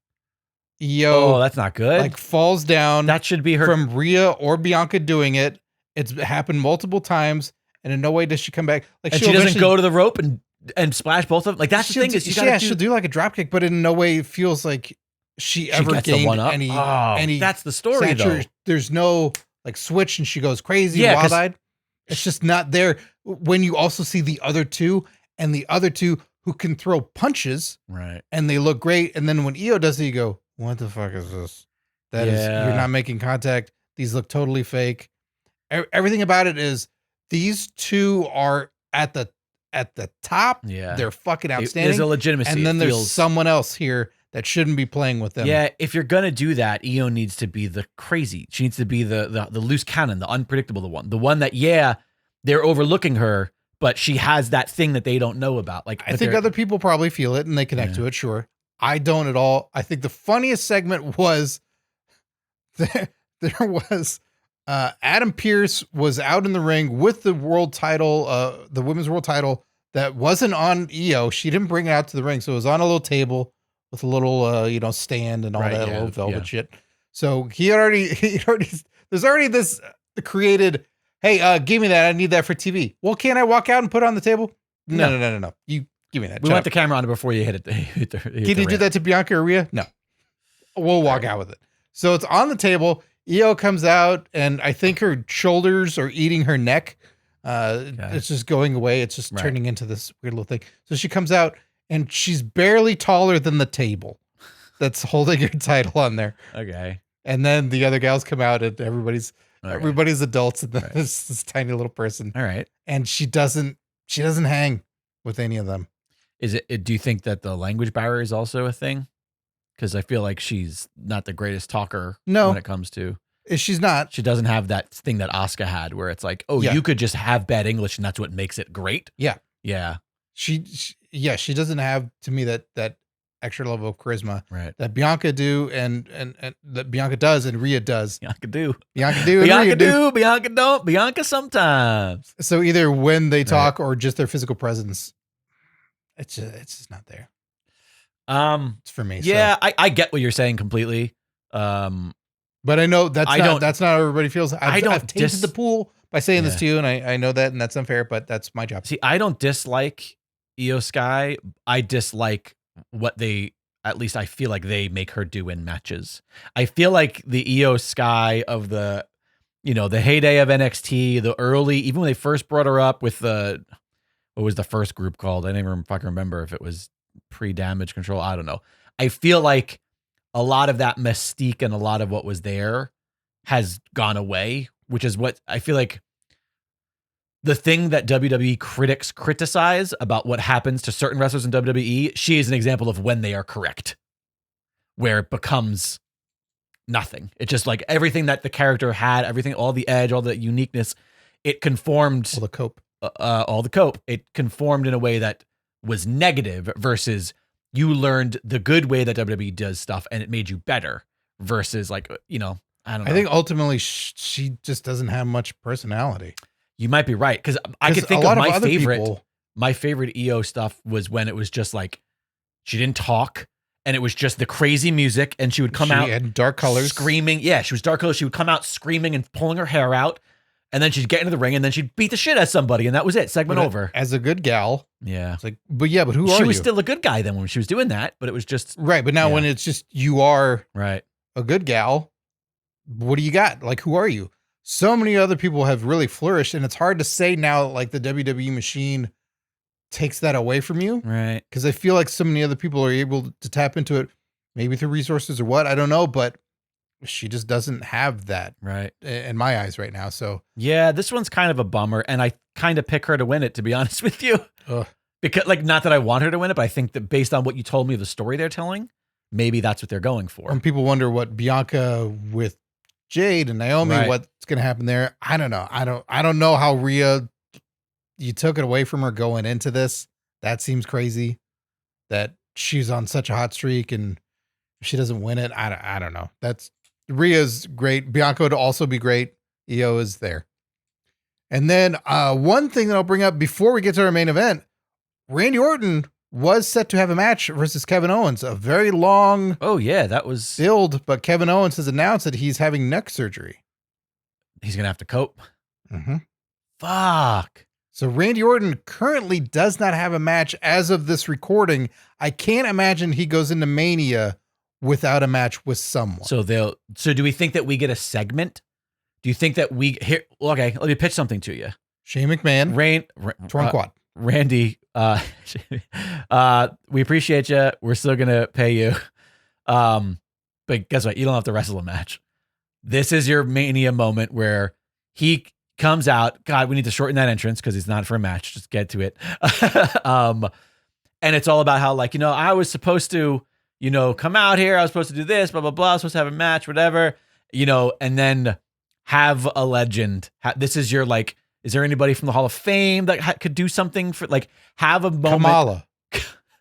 Io, that's not good. Like falls down. That should be her from Rhea or Bianca doing it. It's happened multiple times, and in no way does she come back. Like she doesn't go to the rope and and splash both of them. Like that's the thing is she'll do like a drop kick, but in no way it feels like she ever gained any. That's the story though. There's no like switch and she goes crazy, wild-eyed. It's just not there. When you also see the other two and the other two who can throw punches, right? And they look great. And then when Io does it, you go, "What the fuck is this? That is you're not making contact. These look totally fake." Everything about it is these two are at the top. Yeah, they're fucking outstanding. There's a legitimacy, and then there's someone else here that shouldn't be playing with them. Yeah, if you're gonna do that, Io needs to be the crazy. She needs to be the loose cannon, the unpredictable, the one that they're overlooking her, but she has that thing that they don't know about. Like I think other people probably feel it and they connect to it. Sure, I don't at all. I think the funniest segment was there was. Adam Pearce was out in the ring with the world title, the women's world title that wasn't on Io. She didn't bring it out to the ring, so it was on a little table with a little, stand and all that little velvet shit. So he already, there's already this created. Hey, give me that. I need that for TV. Well, can't I walk out and put it on the table? No. You give me that. We want the camera on it before you hit it. Can you do that to Bianca or Rhea? No. We'll walk out with it. So it's on the table. Io comes out, and I think her shoulders are eating her neck. It's just going away. It's just turning into this weird little thing. So she comes out, and she's barely taller than the table that's holding her title on there. Okay. And then the other gals come out, and everybody's adults, and then this tiny little person. All right. And she doesn't hang with any of them. Is it? Do you think that the language barrier is also a thing? Because I feel like she's not the greatest talker when it comes to. She's not. She doesn't have that thing that Asuka had where it's like, you could just have bad English and that's what makes it great. Yeah. Yeah. She doesn't have, to me, that extra level of charisma that Bianca do and that Bianca does and Rhea does. Bianca do. Bianca don't. Bianca sometimes. So either when they talk or just their physical presence, it's just not there. It's for me. Yeah, so. I get what you're saying completely. But I know that's not how everybody feels. I've tainted the pool by saying this to you, and I know that, and that's unfair, but that's my job. See, I don't dislike Io Sky. I dislike what at least I feel like they make her do in matches. I feel like the Io Sky of the heyday of NXT, the early, even when they first brought her up with what was the first group called? I don't even fucking remember if it was pre-Damage Control. I don't know. I feel like a lot of that mystique and a lot of what was there has gone away, which is what I feel like the thing that WWE critics criticize about what happens to certain wrestlers in WWE. She is an example of when they are correct, where it becomes nothing. It's just like everything that the character had, everything, all the edge, all the uniqueness, it conformed. All the cope. All the cope. It conformed in a way that was negative versus you learned the good way that WWE does stuff and it made you better versus I don't know. I think ultimately she just doesn't have much personality. You might be right. Cause I could think of my favorite Io stuff was when it was just like, she didn't talk and it was just the crazy music and she would come out in dark colors screaming. Yeah. She was dark colors. She would come out screaming and pulling her hair out. And then she'd get into the ring and then she'd beat the shit out of somebody. And that was it. Segment over. As a good gal. Yeah. It's like, but who are you? She was still a good guy then when she was doing that, but it was just. Right. But now when it's just, you are a good gal, what do you got? Like, who are you? So many other people have really flourished. And it's hard to say now, like the WWE machine takes that away from you. Right. Because I feel like so many other people are able to tap into it, maybe through resources or what, I don't know. But she just doesn't have that in my eyes right now. So yeah, this one's kind of a bummer. And I kind of pick her to win it, to be honest with you. Because not that I want her to win it, but I think that based on what you told me, the story they're telling, maybe that's what they're going for. And people wonder what Bianca with Jade and Naomi, what's going to happen there. I don't know. I don't know how Rhea, you took it away from her going into this. That seems crazy that she's on such a hot streak and if she doesn't win it. I don't know. Rhea's great. Bianca would also be great. Io is there. And then one thing that I'll bring up before we get to our main event, Randy Orton was set to have a match versus Kevin Owens. A very long that was build, but Kevin Owens has announced that he's having neck surgery. He's going to have to cope. Mm-hmm. Fuck. So Randy Orton currently does not have a match as of this recording. I can't imagine he goes into Mania without a match with someone. So do we think that we get a segment? Do you think that we here? Okay, let me pitch something to you. Shane McMahon, Tronquad. Randy, we appreciate you. We're still gonna pay you. But guess what? You don't have to wrestle a match. This is your Mania moment where he comes out. God, we need to shorten that entrance because he's not for a match. Just get to it. And it's all about how, like, I was supposed to, come out here. I was supposed to do this, blah, blah, blah. I was supposed to have a match, whatever, and then have a legend. This is your, like, is there anybody from the Hall of Fame that could do something for, like, have a moment? Kamala.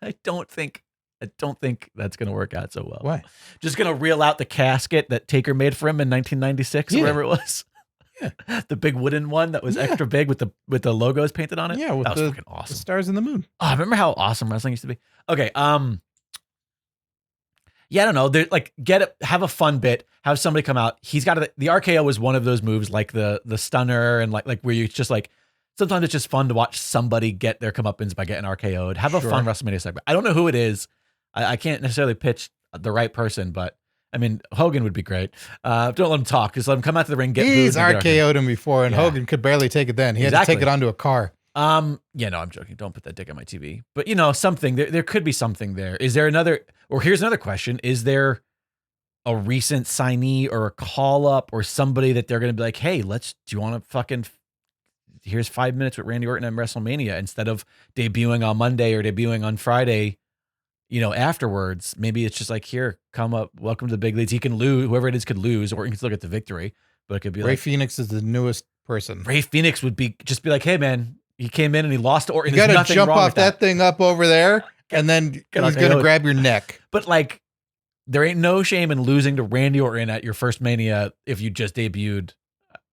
I don't think that's going to work out so well. Why? Just going to reel out the casket that Taker made for him in 1996 or whatever it was. Yeah. The big wooden one that was extra big with the logos painted on it. Yeah, with that was fucking awesome. The stars in the moon. Oh, remember how awesome wrestling used to be? Okay, yeah, I don't know. They're like, have a fun bit. Have somebody come out. He's got the RKO was one of those moves, like the stunner, and like where you just like, sometimes it's just fun to watch somebody get their comeuppance by getting RKO'd. Have a fun WrestleMania segment. I don't know who it is. I can't necessarily pitch the right person, but I mean, Hogan would be great. Don't let him talk. Just let him come out to the ring, get He's RKO'd him before, and Hogan could barely take it then. He had to take it onto a car. Yeah, no, I'm joking. Don't put that dick on my TV. But something there could be something there. Is there another? Or here's another question: is there a recent signee or a call up or somebody that they're going to be like, hey, do you want to fucking? Here's 5 minutes with Randy Orton at WrestleMania instead of debuting on Monday or debuting on Friday. Afterwards, maybe it's just like, here, come up, welcome to the big leagues. He can lose, whoever it is could lose, or he can still get the victory. But it could be Ray Phoenix is the newest person. Ray Phoenix would just be like, hey man, he came in and he lost to Orton. You got to jump off that thing up over there, and then he's going to grab your neck. But like, there ain't no shame in losing to Randy Orton at your first Mania if you just debuted.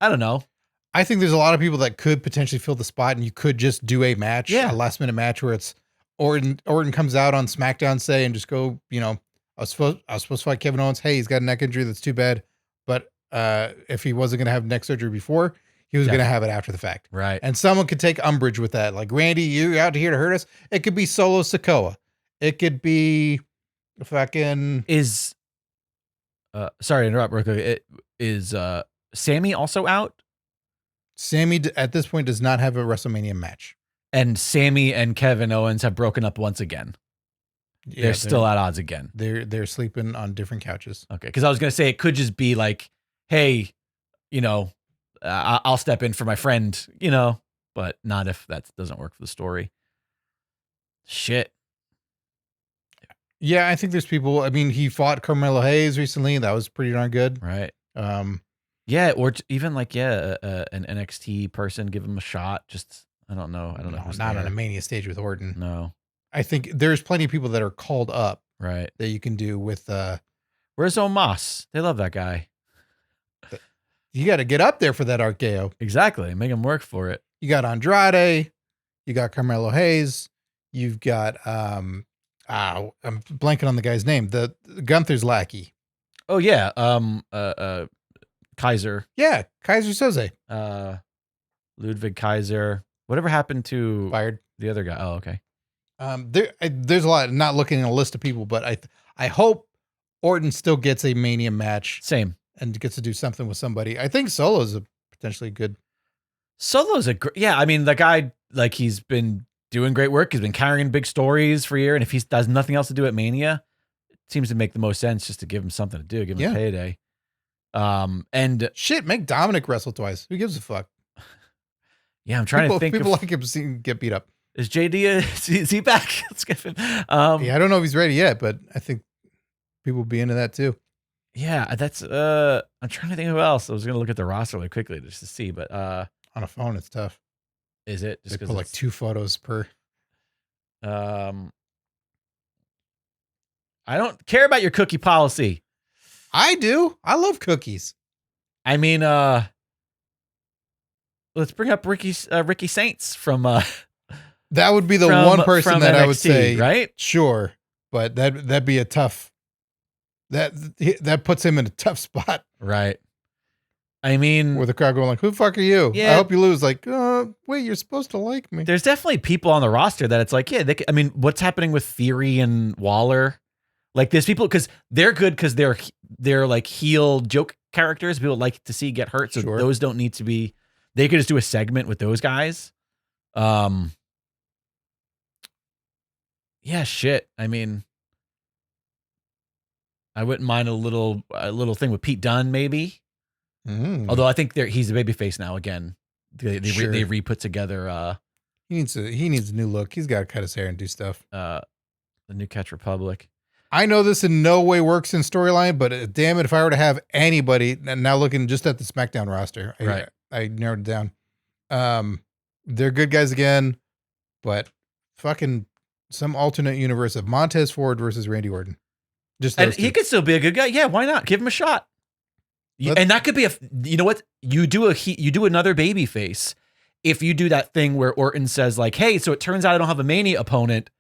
I don't know. I think there's a lot of people that could potentially fill the spot, and you could just do a match, a last minute match where it's Orton comes out on SmackDown, say, and just go, I was supposed to fight Kevin Owens. Hey, he's got a neck injury. That's too bad. But if he wasn't going to have neck surgery before, he was going to have it after the fact. Right. And someone could take umbrage with that. Like, Randy, you're out here to hurt us. It could be Solo Sikoa. It could be fucking... Sorry to interrupt real quick. Is Sammy also out? Sammy, at this point, does not have a WrestleMania match. And Sammy and Kevin Owens have broken up once again. Yeah, they're still at odds again. They're sleeping on different couches. Okay, because I was gonna say it could just be like, hey, I'll step in for my friend, but not if that doesn't work for the story. Shit. Yeah, I think there's people. I mean, he fought Carmelo Hayes recently. That was pretty darn good. Right. Yeah, or even like an NXT person, give him a shot. Just I don't know. No, not on a Mania stage with Orton. No. I think there's plenty of people that are called up. Right. That you can do with. Where's Omos? They love that guy. You got to get up there for that RKO. Exactly. Make him work for it. You got Andrade. You got Carmelo Hayes. You've got I'm blanking on the guy's name. The Gunther's lackey. Oh yeah. Kaiser. Yeah, Kaiser Soze. Ludwig Kaiser. Whatever happened to fired the other guy? Oh, okay. There's a lot. I'm not looking at a list of people, but I hope Orton still gets a Mania match. Same. And gets to do something with somebody. I think Solo's a potentially good. Solo's I mean, the guy, like, he's been doing great work. He's been carrying big stories for a year. And if he does nothing else to do at Mania, it seems to make the most sense just to give him something to do, give him a payday. And shit, make Dominic wrestle twice. Who gives a fuck? Yeah, I'm trying to think. People like him seeing get beat up. Is JD, is he back? Let's get him. Yeah, I don't know if he's ready yet, but I think people will be into that too. Yeah, that's I'm trying to think who else. I was gonna look at the roster really quickly just to see, but on a phone it's tough. Is it? Just they put like 2 photos per. I don't care about your cookie policy. I do. I love cookies. I mean, let's bring up Ricky Saints from that would be the one person that NXT, I would say, right? Sure, but that'd be a tough. That puts him in a tough spot. Right. I mean, Where the crowd going like, who the fuck are you? Yeah. I hope you lose. Like, wait, you're supposed to like me. There's definitely people on the roster that it's like, yeah, I mean, what's happening with Theory and Waller? Like, there's people, because they're good because they're like heel joke characters people like to see get hurt. So those don't need to be, they could just do a segment with those guys. Yeah, shit. I mean, I wouldn't mind a little thing with Pete Dunne, maybe. Although I think he's a babyface now again. They re-put together. He needs a new look. He's got to cut his hair and do stuff. The New Catch Republic. I know this in no way works in storyline, but damn it, if I were to have anybody, and now looking just at the SmackDown roster, I narrowed it down. They're good guys again, but fucking some alternate universe of Montez Ford versus Randy Orton. And he could still be a good guy. Yeah, why not? Give him a shot. And that could be you know what? You do another baby face. If you do that thing where Orton says like, hey, so it turns out I don't have a Mania opponent.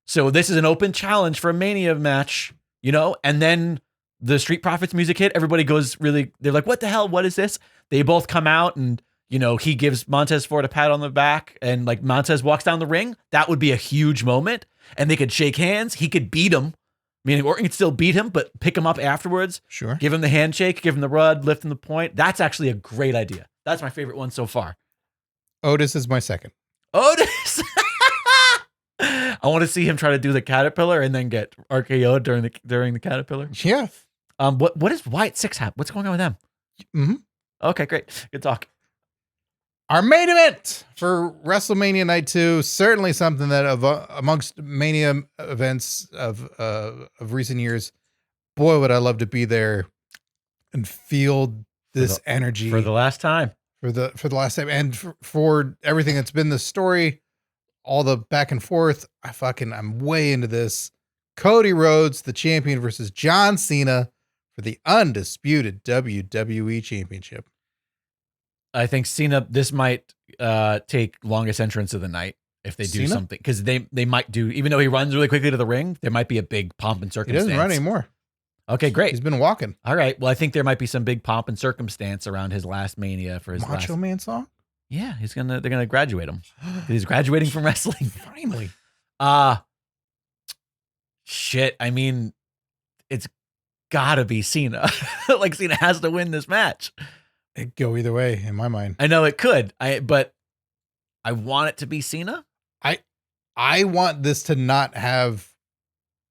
So this is an open challenge for a Mania match, and then the Street Profits music hit. Everybody goes they're like, what the hell? What is this? They both come out and, he gives Montez Ford a pat on the back and like Montez walks down the ring. That would be a huge moment. And they could shake hands. He could beat him. Meaning Orton could still beat him, but pick him up afterwards. Sure. Give him the handshake, give him the rud, lift him the point. That's actually a great idea. That's my favorite one so far. Otis is my second. Otis! I want to see him try to do the caterpillar and then get RKO'd during the caterpillar. Yeah. What is Wyatt Six have? What's going on with them? Mm-hmm. Okay, great. Good talk. Our main event for WrestleMania Night 2, certainly something that amongst Mania events of recent years, boy, would I love to be there and feel this energy for the last time. For the last time, and for everything that's been the story, all the back and forth. I'm way into this. Cody Rhodes, the champion, versus John Cena for the undisputed WWE Championship. I think Cena, this might take longest entrance of the night if they do something. Because they might do, even though he runs really quickly to the ring, there might be a big pomp and circumstance. He doesn't run anymore. Okay, great. He's been walking. All right. Well, I think there might be some big pomp and circumstance around his last Mania for his Macho Man song? Yeah, they're gonna graduate him. He's graduating from wrestling. Finally. Shit. I mean, it's gotta be Cena. Like Cena has to win this match. It'd go either way in my mind. I know it could. But I want it to be Cena. I want this to not have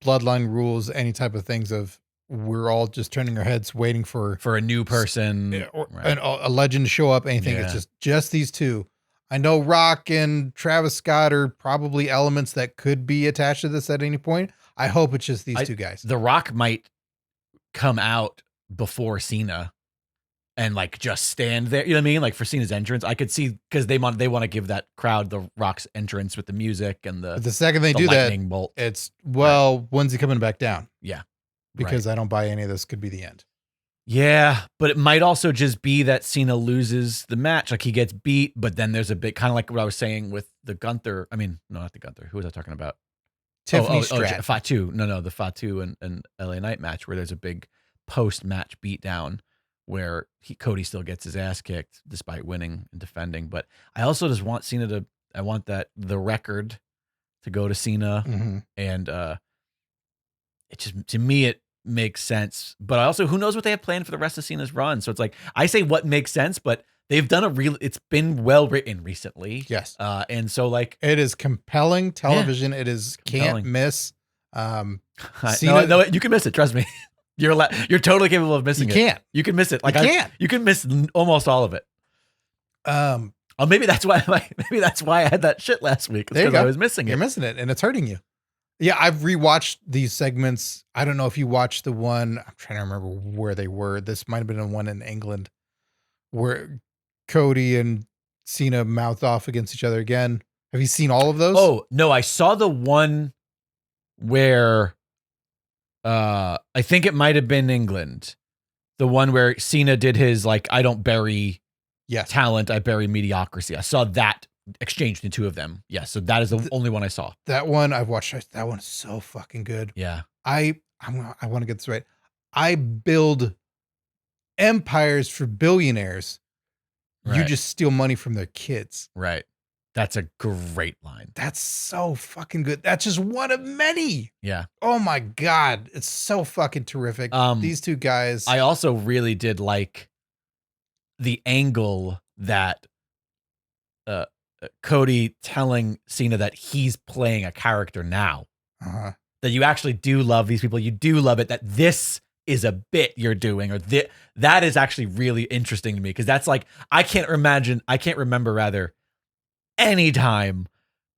bloodline rules, any type of things of we're all just turning our heads waiting for a new person or a legend to show up, anything. Yeah. It's just these two. I know Rock and Travis Scott are probably elements that could be attached to this at any point. I hope it's just these two guys. The Rock might come out before Cena and like just stand there. You know what I mean? Like for Cena's entrance, I could see, because they want to give that crowd the Rock's entrance with the music and the second they do that, bolt. It's when's he coming back down? Yeah. Because I don't buy any of this could be the end. Yeah, but it might also just be that Cena loses the match. Like he gets beat, but then there's a bit kind of like what I was saying with the Gunther. I mean, no, not the Gunther. Who was I talking about? Tiffany Stratton. Fatu. No, the Fatu and LA Knight match where there's a big post-match beatdown where Cody still gets his ass kicked despite winning and defending. But I also just want I want the record to go to Cena. Mm-hmm. And it just, to me, it makes sense. But also, who knows what they have planned for the rest of Cena's run? So it's like, I say what makes sense, but they've done it's been well written recently. Yes. And so like, it is compelling television. Yeah, it is can't miss. Cena, no, you can miss it. Trust me. You're totally capable of missing it. You can't. You can miss it. Like you can miss almost all of it. Maybe that's why I had that shit last week. Because I was missing it. You're missing it, and it's hurting you. Yeah, I've rewatched these segments. I don't know if you watched the one. I'm trying to remember where they were. This might have been the one in England where Cody and Cena mouthed off against each other again. Have you seen all of those? Oh, no, I saw the one where I think it might have been England. The one where Cena did his like, I don't bury talent, I bury mediocrity. I saw that exchanged in two of them. Yeah, so that is the only one I saw. That one I've watched. That one is so fucking good. Yeah. I want to get this right. I build empires for billionaires. You Right. just steal money from their kids. Right. That's a great line. That's so fucking good. That's just one of many. Yeah. Oh my God. It's so fucking terrific. These two guys. I also really did like the angle that Cody telling Cena that he's playing a character now. Uh-huh. That you actually do love these people. You do love it, that this is a bit you're doing, or that is actually really interesting to me, because that's like, I can't remember rather, any time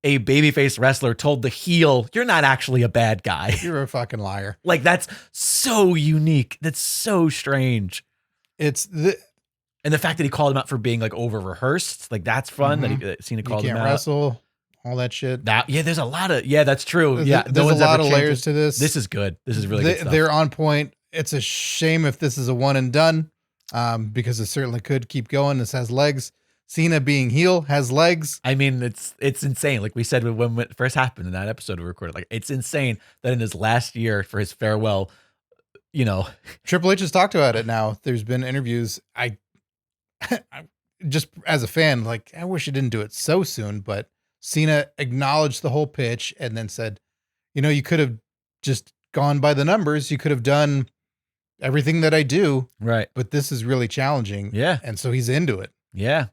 a babyface wrestler told the heel, you're not actually a bad guy. You're a fucking liar. Like, that's so unique. That's so strange. And the fact that he called him out for being like over rehearsed, like that's fun. That Cena called him out. You can't wrestle, all that shit. There's a lot of, that's true. Yeah, there's a lot of layers to this. This is good. This is really good stuff. They're on point. It's a shame if this is a one and done, because it certainly could keep going. This has legs. Cena being heel has legs. I mean, it's insane. Like we said when it first happened in that episode we recorded, like it's insane that in his last year for his farewell, Triple H has talked about it now. There's been interviews. I just as a fan, like, I wish he didn't do it so soon, but Cena acknowledged the whole pitch and then said, you could have just gone by the numbers. You could have done everything that I do. Right. But this is really challenging. Yeah. And so he's into it. Yeah.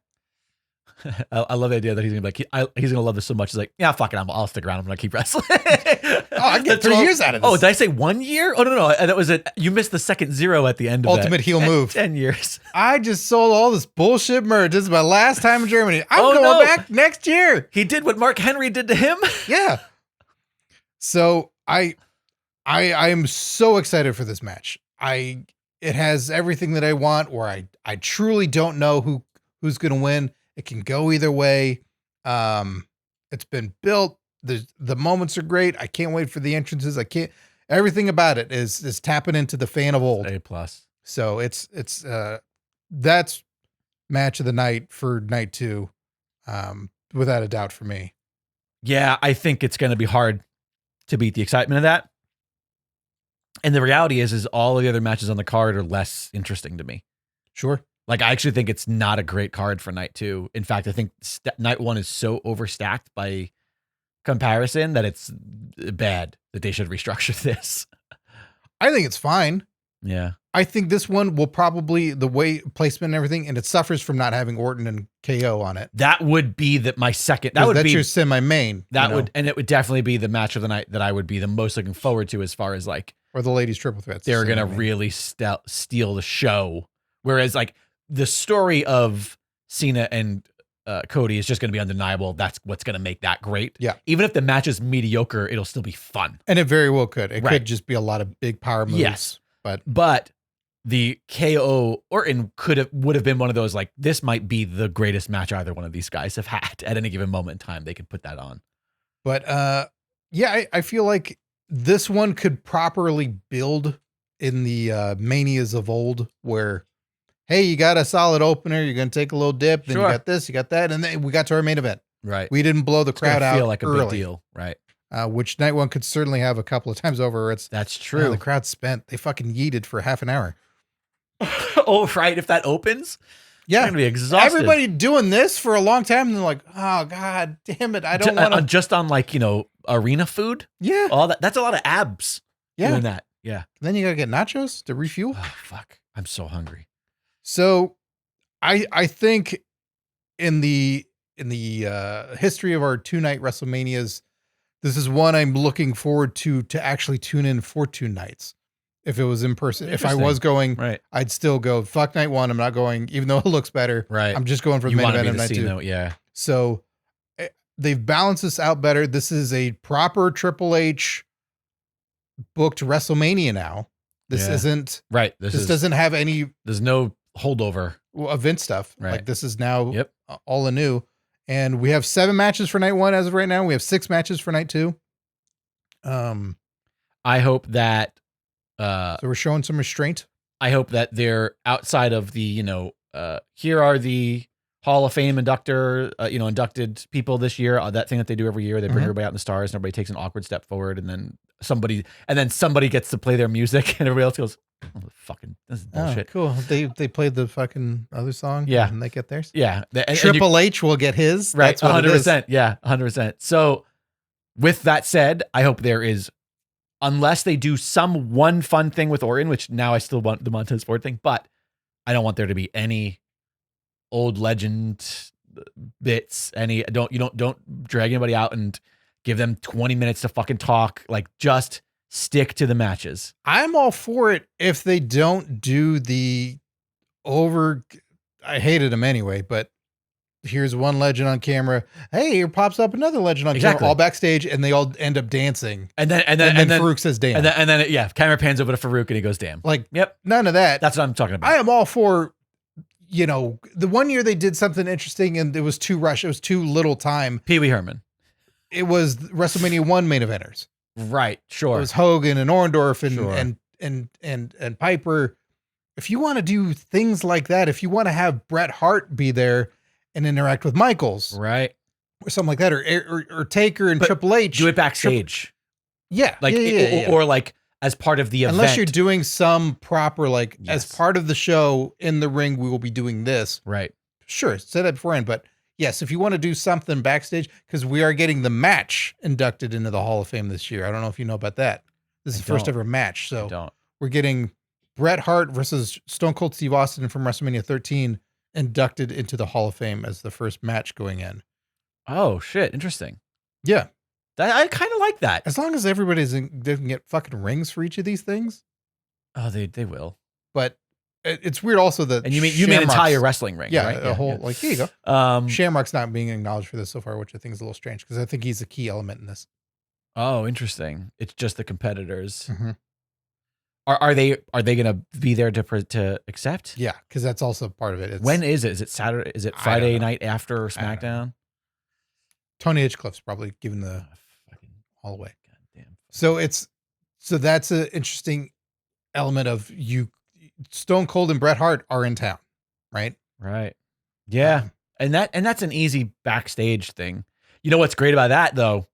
I love the idea that he's gonna be like, he's gonna love this so much. He's like, yeah, fuck it, I'll stick around. I'm gonna keep wrestling. I get 3 years out of this. Oh, did I say 1 year? Oh no, that was it. You missed the second 0 at the end of Ultimate heel move. 10 years. I just sold all this bullshit merch. This is my last time in Germany. I'm going back next year. He did what Mark Henry did to him. Yeah. So I am so excited for this match. It has everything that I want, where I truly don't know who's going to win. It can go either way. It's been built. The moments are great. I can't wait for the entrances. Everything about it is tapping into the fan of old. A+. So that's match of the night for night 2. Without a doubt for me. Yeah, I think it's going to be hard to beat the excitement of that. And the reality is all of the other matches on the card are less interesting to me. Sure. Like, I actually think it's not a great card for night 2. In fact, I think night 1 is so overstacked by comparison that it's bad that they should restructure this. I think it's fine. Yeah. I think this one will probably, the way placement and everything, and it suffers from not having Orton and KO on it. That would be my second. That's your semi-main. And it would definitely be the match of the night that I would be the most looking forward to, as far as like, or the ladies triple threats. They're going to really steal the show. Whereas like the story of Cena and Cody is just going to be undeniable. That's what's going to make that great. Yeah. Even if the match is mediocre, it'll still be fun. And it very well could. It could just be a lot of big power moves. Yes. But the KO Orton would have been one of those, like, this might be the greatest match either one of these guys have had at any given moment in time. They could put that on. But yeah, I feel like this one could properly build in the manias of old, where, hey, you got a solid opener, you're going to take a little dip, then you got this, you got that, and then we got to our main event. Right. We didn't blow the crowd out feel like early. a big deal. Right. Which night 1 could certainly have a couple of times over. That's true. The crowd spent. They fucking yeeted for half an hour. Oh, right. If that opens, yeah, it's gonna be exhausted. Everybody doing this for a long time, and they're like, "Oh God, damn it! I don't want to." Just on like arena food. Yeah, all that. That's a lot of abs. Yeah, doing that. Yeah. Then you gotta get nachos to refuel. Oh fuck! I'm so hungry. So, I think in the history of our 2-night WrestleManias, this is one I'm looking forward to actually tune in for 2 nights. If it was in person, if I was going, right, I'd still go. Fuck night 1. I'm not going, even though it looks better. Right. I'm just going for the main event of night 2. Yeah. So they've balanced this out better. This is a proper Triple H booked WrestleMania now. This isn't right. This doesn't have any. There's no holdover event stuff. Right. Like, this is now all anew. And we have 7 matches for night 1 as of right now. We have 6 matches for night 2. I hope that. So we're showing some restraint. I hope that they're outside of the, here are the Hall of Fame inducted people this year. That thing that they do every year, they bring everybody out in the stars, and everybody takes an awkward step forward, and then somebody gets to play their music, and everybody else goes, "Oh, this is bullshit." Oh, cool. They played the fucking other song. Yeah, and they get theirs. Yeah, Triple H will get his. Right, 100%. Yeah, 100%. So, with that said, I hope there is, unless they do some one fun thing with Orton, which now I still want the Montez Ford thing, but I don't want there to be any old legend bits. Don't drag anybody out and give them 20 minutes to fucking talk. Like, just stick to the matches. I'm all for it if they don't do the I hated them anyway, but here's one legend on camera. Hey, here pops up another legend on camera, all backstage, and they all end up dancing. And then Farouk says, "Damn." And then camera pans over to Farouk and he goes, "Damn." Like, yep, none of that. That's what I'm talking about. I am all for, the one year they did something interesting and it was too rushed. It was too little time. Pee Wee Herman. It was WrestleMania 1 main eventers. Right. Sure. It was Hogan and Orndorff and Piper. If you want to do things like that, if you want to have Bret Hart be there and interact with Michaels, right, or something like that, or Taker and Triple H, do it backstage. Or like as part of the event. Unless you're doing some proper, as part of the show in the ring, we will be doing this. Right. Sure, say that beforehand, but yes, if you want to do something backstage, because we are getting the match inducted into the Hall of Fame this year. I don't know if you know about that. This is the first ever match, so we're getting Bret Hart versus Stone Cold Steve Austin from WrestleMania 13 inducted into the Hall of Fame as the first match going in. Oh shit! Interesting. Yeah, I kind of like that. As long as everybody doesn't get fucking rings for each of these things. Oh, they will. But it's weird also that. And you mean entire wrestling ring? Yeah, right? a whole here you go. Shamrock's not being acknowledged for this so far, which I think is a little strange because I think he's a key element in this. Oh, interesting. It's just the competitors. Mm-hmm. Are they going to be there to accept? Yeah, because that's also part of it. When is it? Is it Saturday? Is it Friday night after SmackDown? Tony Hitchcliffe's probably giving the all away. Goddamn. So that's an interesting element of you. Stone Cold and Bret Hart are in town, right? Right. Yeah, and that's an easy backstage thing. You know what's great about that though?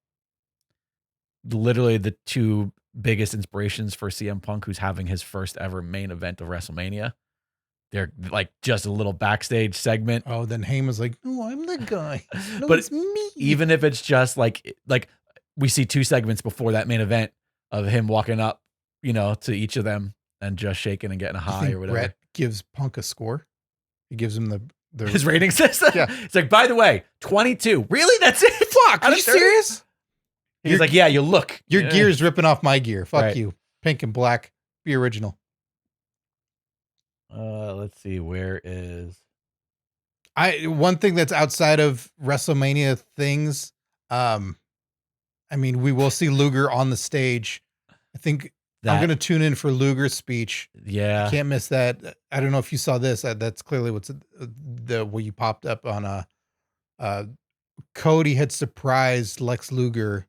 Literally the two biggest inspirations for CM Punk, who's having his first ever main event of WrestleMania. They're like just a little backstage segment. Oh, then Heyman's like, "No, I'm the guy. No, but it's me." Even if it's just like we see two segments before that main event of him walking up, to each of them and just shaking and getting a high or whatever. Brett gives Punk a score. He gives him the his rating system. Yeah, it's like, by the way, 22. Really? That's it? Fuck. Are you serious? He's like, yeah, you look. Your gear's ripping off my gear. Fuck you. Pink and black. Be original. Let's see. Where is one thing that's outside of WrestleMania things? We will see Luger on the stage. I think I'm going to tune in for Luger's speech. Yeah. I can't miss that. I don't know if you saw this. That's clearly what's what you popped up on. Cody had surprised Lex Luger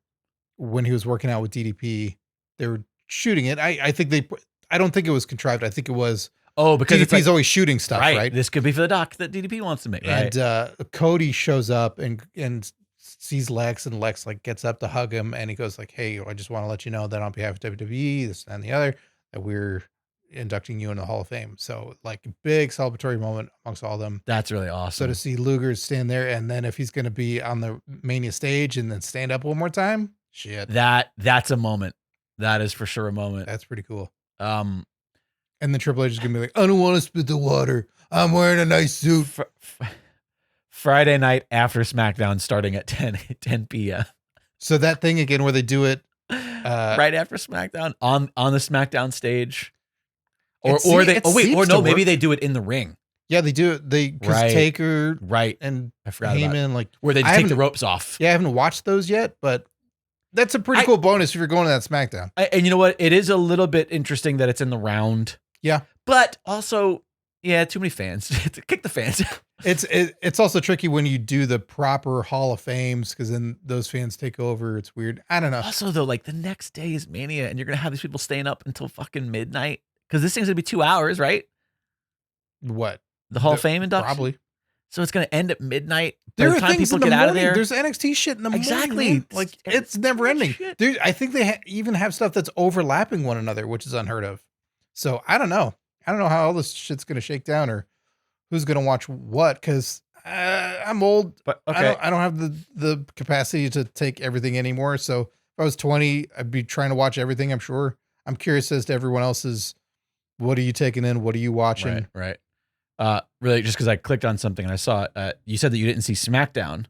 when he was working out with DDP. They were shooting it. I don't think it was contrived. I think it was. Oh, because DDP's always shooting stuff, right? This could be for the doc that DDP wants to make, right? And Cody shows up and sees Lex, and Lex gets up to hug him, and he goes like, "Hey, I just want to let you know that on behalf of WWE, this and the other, that we're inducting you in the Hall of Fame." So a big celebratory moment amongst all of them. That's really awesome. So to see Luger stand there, and then if he's going to be on the Mania stage and then stand up one more time, shit. That's a moment. That is for sure a moment. That's pretty cool. And then Triple H is going to be like, "I don't want to spit the water. I'm wearing a nice suit." Friday night after SmackDown starting at 10 p.m. So that thing again where they do it right after SmackDown on the SmackDown stage. Maybe they do it in the ring. Yeah, they do it. Because Taker and I forgot Heyman, where they just take the ropes off. Yeah, I haven't watched those yet, but that's a pretty cool bonus if you're going to that SmackDown. And you know what? It is a little bit interesting that it's in the round. Yeah. But also, too many fans. Kick the fans. It's also tricky when you do the proper Hall of Fames because then those fans take over. It's weird. I don't know. Also, though, the next day is Mania and you're going to have these people staying up until fucking midnight because this thing's going to be 2 hours, right? What? The Hall of Fame induction? Probably. So it's going to end at midnight. By There the are time things people in the get out of morning. there. There's NXT shit in the Exactly. morning. Man. Like it's never ending. Shit. I think they even have stuff that's overlapping one another, which is unheard of. So I don't know. I don't know how all this shit's going to shake down or who's going to watch what. Cause I'm old, But okay. I don't have the capacity to take everything anymore. So if I was 20, I'd be trying to watch everything. I'm sure. I'm curious as to everyone else's. What are you taking in? What are you watching? Right. Really, just because I clicked on something and I saw it. You said that you didn't see SmackDown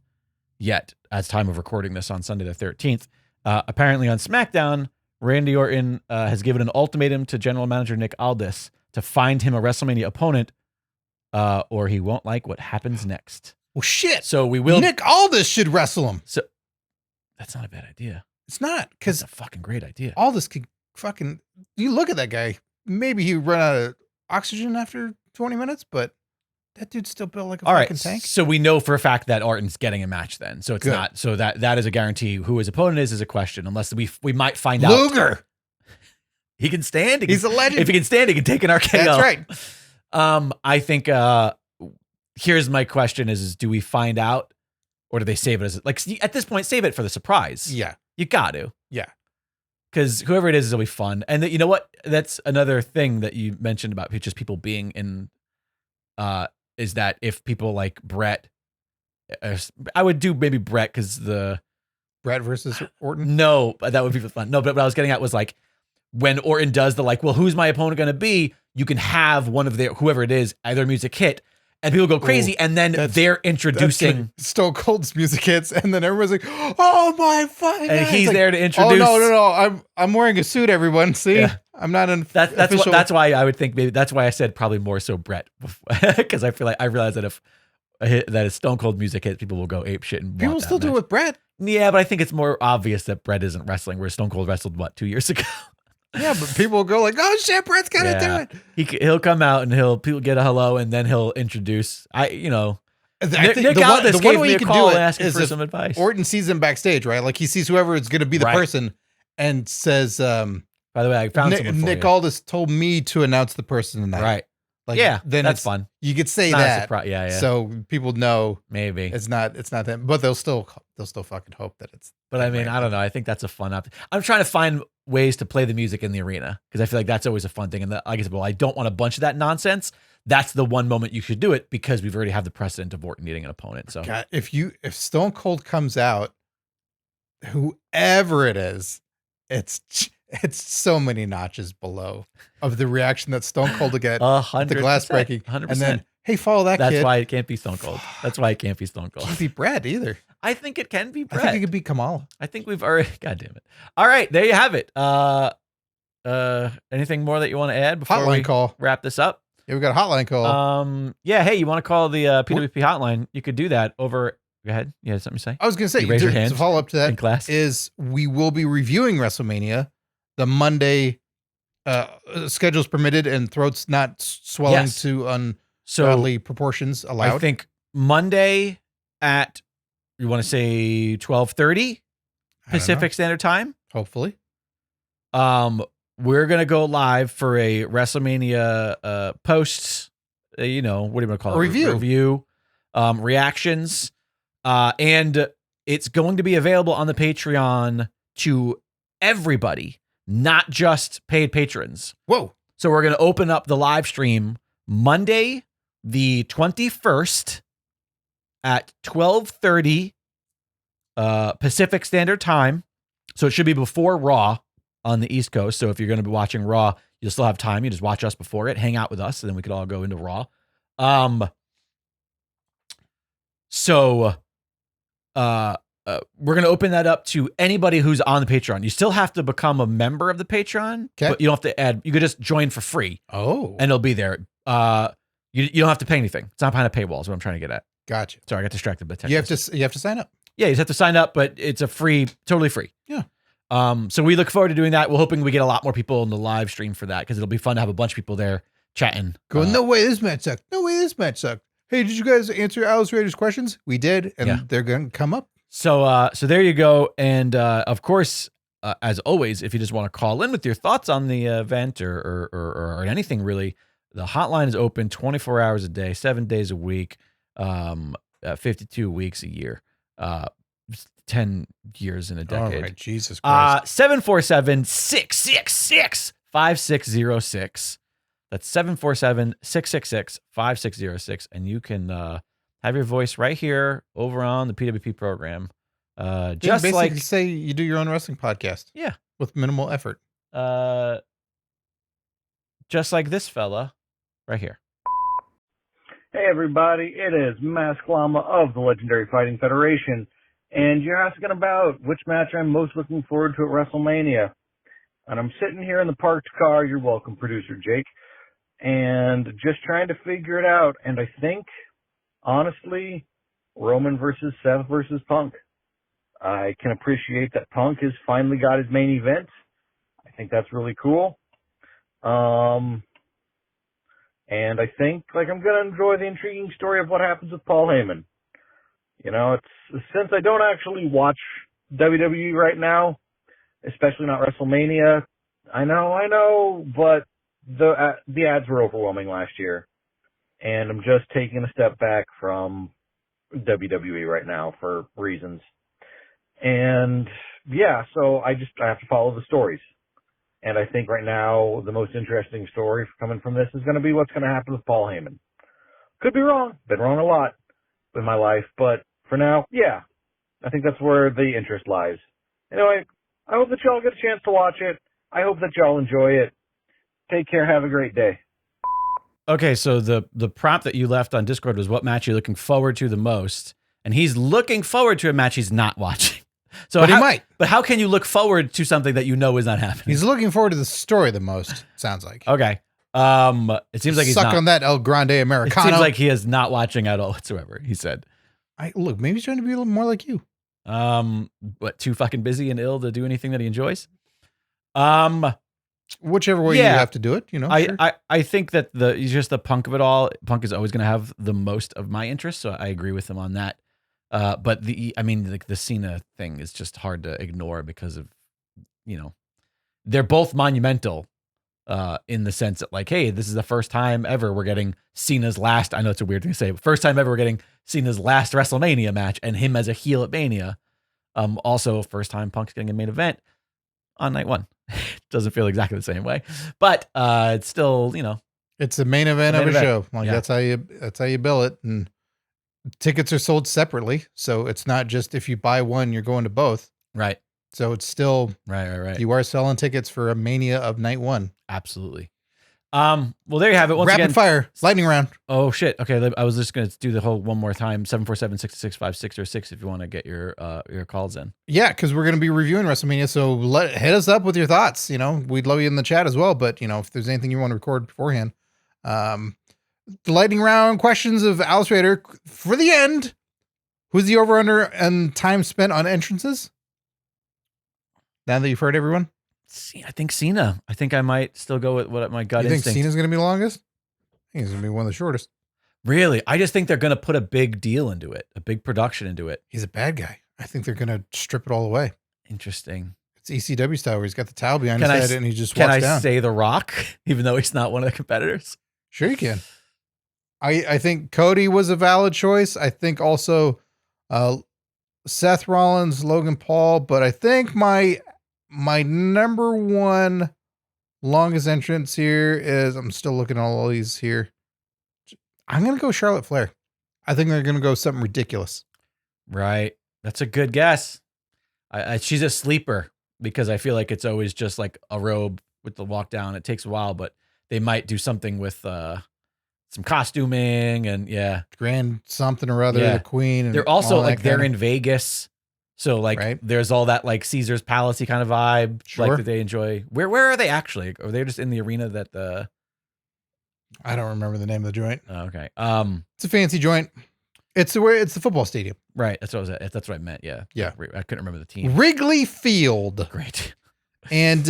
yet as time of recording this on Sunday the 13th. Apparently on SmackDown, Randy Orton has given an ultimatum to General Manager Nick Aldis to find him a WrestleMania opponent or he won't like what happens next. Well, shit. So we will. Nick Aldis should wrestle him. So that's not a bad idea. It's not That's because a fucking great idea. Aldis could fucking. You look at that guy. Maybe he run out of oxygen after 20 minutes, but that dude's still built like a fucking tank. So we know for a fact that Orton's getting a match then. So it's Good. not. So that is a guarantee. Who his opponent is a question, unless we might find out. Luger. He can stand. He's a legend. If he can stand, he can take an RKO. That's right. I think here's my question is do we find out or do they save it as like at this point, save it for the surprise? Yeah. You got to. Yeah. Because whoever it is will be fun. And you know what? That's another thing that you mentioned about just people being in, is that if people like Brett, I would do maybe Brett because Brett versus Orton. No, that would be fun. No, but what I was getting at was like when Orton does the like, well, who's my opponent going to be? You can have one of whoever it is, either music hit, and people go crazy, and then they're introducing Stone Cold's music hits, and then everyone's like, "Oh my fucking!" And he's like, there to introduce. Oh no! I'm wearing a suit. Everyone, see, Yeah. I'm not in. That's why I would think maybe that's why I said probably more so Brett because I feel like I realize that if that is Stone Cold music hit, people will go ape shit and people still do it with Brett. Yeah, but I think it's more obvious that Brett isn't wrestling, where Stone Cold wrestled 2 years ago. Yeah, but people will go like, "Oh shit, Brett's gonna do it." He'll come out and people get a hello, and then he'll introduce. Nick the Aldis one gave way me you a can call do it asking is for if some advice. Orton sees him backstage, right? Like he sees whoever is going to be the Right. person, and says, By the way, I found someone for Nick you. Aldis told me to announce the person tonight." Right. Like, Yeah, then that's fun. You could say Not a that. surprise. Yeah. So people know Maybe. it's not them, but they'll still fucking hope that it's. But I mean, I don't know. I think that's a fun option. I'm trying to find ways to play the music in the arena because I feel like that's always a fun thing. And like I said, well, I don't want a bunch of that nonsense. That's the one moment you should do it because we've already have the precedent of Orton needing an opponent. So God, if Stone Cold comes out, whoever it is, it's so many notches below of the reaction that Stone Cold will get. 100%, the glass breaking, 100%. and then hey, follow that That's kid. why it can't be Stone Cold. That's why it can't be Stone Cold. Can't be Brad either. I think it can be I Brett. think it could be Kamala. I think we've already. God damn it! All right, there you have it. Anything more that you want to add before we Hotline call. wrap this up? Yeah, we got a hotline call. Yeah. Hey, you want to call the PWP hotline? You could do that over. Go ahead. You had something to say? I was going to say, you raise your hand to follow up to that in class. is we will be reviewing WrestleMania the Monday, schedules permitted and throats not swelling to ungodly proportions allowed. I think Monday at, you want to say 12:30 Pacific Standard Time? Hopefully. We're going to go live for a WrestleMania post, what do you want to call it? Review, reactions. And it's going to be available on the Patreon to everybody, not just paid patrons. Whoa. So we're going to open up the live stream Monday, the 21st at 12:30 Pacific Standard Time. So it should be before Raw on the East Coast. So if you're going to be watching Raw, you'll still have time. You just watch us before it, hang out with us, and then we could all go into Raw. We're going to open that up to anybody who's on the Patreon. You still have to become a member of the Patreon, but you don't have to add. You could just join for free. Oh, and it'll be there. You don't have to pay anything. It's not behind a paywall is what I'm trying to get at. Gotcha. Sorry, I got distracted. But you have to sign up. Yeah, you just have to sign up, but it's totally free. Yeah. So we look forward to doing that. We're hoping we get a lot more people in the live stream for that because it'll be fun to have a bunch of people there chatting. Going, no way this match sucked. No way this match sucked. Hey, did you guys answer Alice Rader's questions? We did, and they're going to come up. So there you go. And of course, as always, if you just want to call in with your thoughts on the event or anything really, the hotline is open 24 hours a day, 7 days a week. 52 weeks a year, 10 years in a decade. All right, Jesus Christ. 747-666-5606. That's 747-666-5606. And you can have your voice right here over on the PWP program. Just basically like say you do your own wrestling podcast. Yeah. With minimal effort. Just like this fella right here. Hey everybody, it is Mask Llama of the Legendary Fighting Federation, and you're asking about which match I'm most looking forward to at WrestleMania. And I'm sitting here in the parked car, you're welcome, producer Jake, and just trying to figure it out. And I think, honestly, Roman versus Seth versus Punk. I can appreciate that Punk has finally got his main event. I think that's really cool. And I think, I'm going to enjoy the intriguing story of what happens with Paul Heyman. You know, it's since I don't actually watch WWE right now, especially not WrestleMania. I know, but the ads were overwhelming last year. And I'm just taking a step back from WWE right now for reasons. And yeah, so I have to follow the stories. And I think right now the most interesting story coming from this is going to be what's going to happen with Paul Heyman. Could be wrong. Been wrong a lot in my life. But for now, yeah, I think that's where the interest lies. Anyway, I hope that y'all get a chance to watch it. I hope that y'all enjoy it. Take care. Have a great day. Okay, so the prompt that you left on Discord was what match you're looking forward to the most. And he's looking forward to a match he's not watching. So but he might. But how can you look forward to something that you know is not happening? He's looking forward to the story the most, sounds like. Okay. It seems like he's Suck on that El Grande Americano. It seems like he is not watching at all whatsoever, he said. Look, maybe he's trying to be a little more like you. What, too fucking busy and ill to do anything that he enjoys? Whichever way you have to do it, you know. I think that just the Punk of it all, Punk is always going to have the most of my interest, so I agree with him on that. But the Cena thing is just hard to ignore because of, they're both monumental, in the sense that hey, this is the first time ever we're getting Cena's last, I know it's a weird thing to say, but first time ever we're getting Cena's last WrestleMania match and him as a heel at Mania. Also first time Punk's getting a main event on night one. Doesn't feel exactly the same way, but, it's still, it's the main event of a show. That's how you bill it. And tickets are sold separately, so it's not just if you buy one, you're going to both. Right. So it's still right. You are selling tickets for a Mania of night one. Absolutely. Well, there you have it. Once Rapid again, fire, lightning round. Oh shit. Okay, I was just going to do the whole one more time. 747-666-5606 if you want to get your calls in. Yeah, because we're going to be reviewing WrestleMania, so hit us up with your thoughts. We'd love you in the chat as well. But if there's anything you want to record beforehand, the lightning round questions of Alice Raider for the end. Who's the over/under and time spent on entrances? Now that you've heard everyone, I think Cena. I think I might still go with what my gut instinct. You think Cena's going to be the longest? I think he's going to be one of the shortest. Really? I just think they're going to put a big deal into it, a big production into it. He's a bad guy. I think they're going to strip it all away. Interesting. It's ECW style where he's got the towel behind his head and he just walks down. Can I say The Rock, even though he's not one of the competitors? Sure you can. I think Cody was a valid choice. I think also Seth Rollins, Logan Paul, but I think my number one longest entrance here is, I'm still looking at all these here. I'm going to go Charlotte Flair. I think they're going to go something ridiculous. Right. That's a good guess. She's a sleeper because I feel like it's always just like a robe with the walk down. It takes a while, but they might do something with some costuming and grand something or other, the Queen. And they're also they're in Vegas. So there's all that Caesar's Palace-y kind of vibe, that they enjoy. Where are they actually? Are they just in the arena that I don't remember the name of the joint. Oh, okay. It's a fancy joint. It's the football stadium. Right. That's what I meant. Yeah. Yeah. I couldn't remember the team. Wrigley Field. Great. And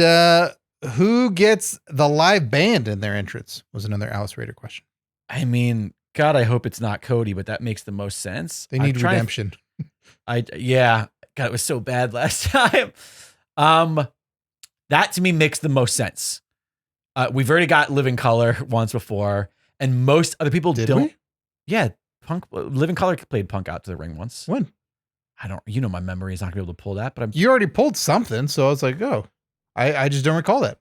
who gets the live band in their entrance was another Alice Raider question. I mean, God, I hope it's not Cody, but that makes the most sense. They need redemption. God, it was so bad last time. That to me makes the most sense. We've already got Living Color once before, and most other people don't. We? Yeah, Punk, Living Color played Punk out to the ring once. When? I don't, my memory is not gonna be able to pull that, but you already pulled something, so I was like, oh, I just don't recall that.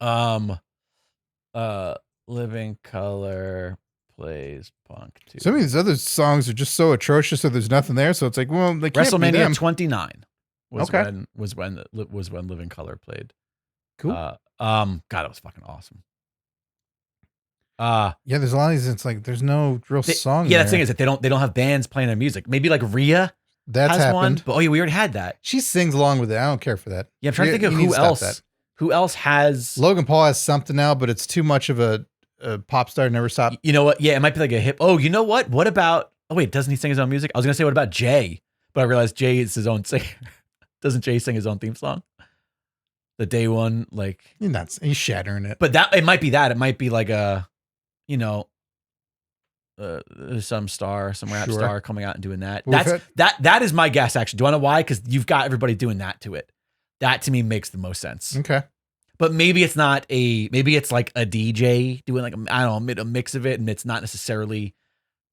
Living Color plays Punk too. Some of these other songs are just so atrocious, so there's nothing there. So it's like, well, they can't be WrestleMania them. 29 was Okay. when Living Color played. Cool. God, it was fucking awesome. Yeah, there's a lot of these. It's like there's no real song. Yeah, that's the thing is that they don't have bands playing their music. Maybe like Rhea that's has happened. one, but we already had that. She sings along with it. I don't care for that. Yeah, I'm trying to think of who else. Who else has? Logan Paul has something now, but it's too much of a pop star. Never stop. You know what? Yeah, it might be like a hip. Oh, you know what? What about? Oh wait, doesn't he sing his own music? I was gonna say what about Jay, but I realized Jay is his own singer. Doesn't Jay sing his own theme song? The day one, like he's shattering it. But it might be that. It might be like a, some rap star coming out and doing that. That is my guess. Actually, do you want to know why? Because you've got everybody doing that to it. That to me makes the most sense. Okay. But maybe it's not maybe it's like a DJ doing like a mix of it, and it's not necessarily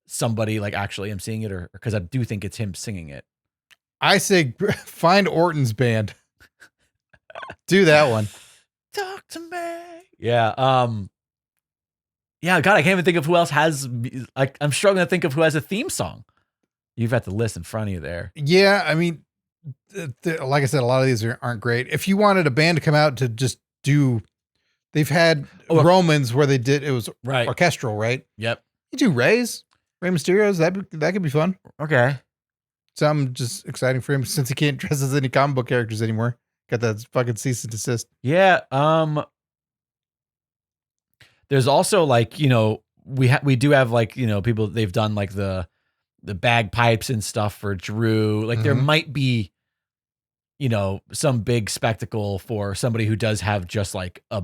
somebody like actually emceeing it, or because I do think it's him singing it. I say find Orton's band. Do that one. Talk to me. Yeah. Yeah. God, I can't even think of who else has. I'm struggling to think of who has a theme song. You've got the list in front of you there. Yeah, I mean, like I said, a lot of these aren't great. If you wanted a band to come out to just do, they've had Romans where it was right orchestral, right? Yep. You do Rey Mysterio's. That could be fun. Okay. Something just exciting for him since he can't dress as any comic book characters anymore. Got that fucking cease and desist. Yeah. There's also like, we do have like, people, they've done like the bagpipes and stuff for Drew. Like there might be, some big spectacle for somebody who does have just like a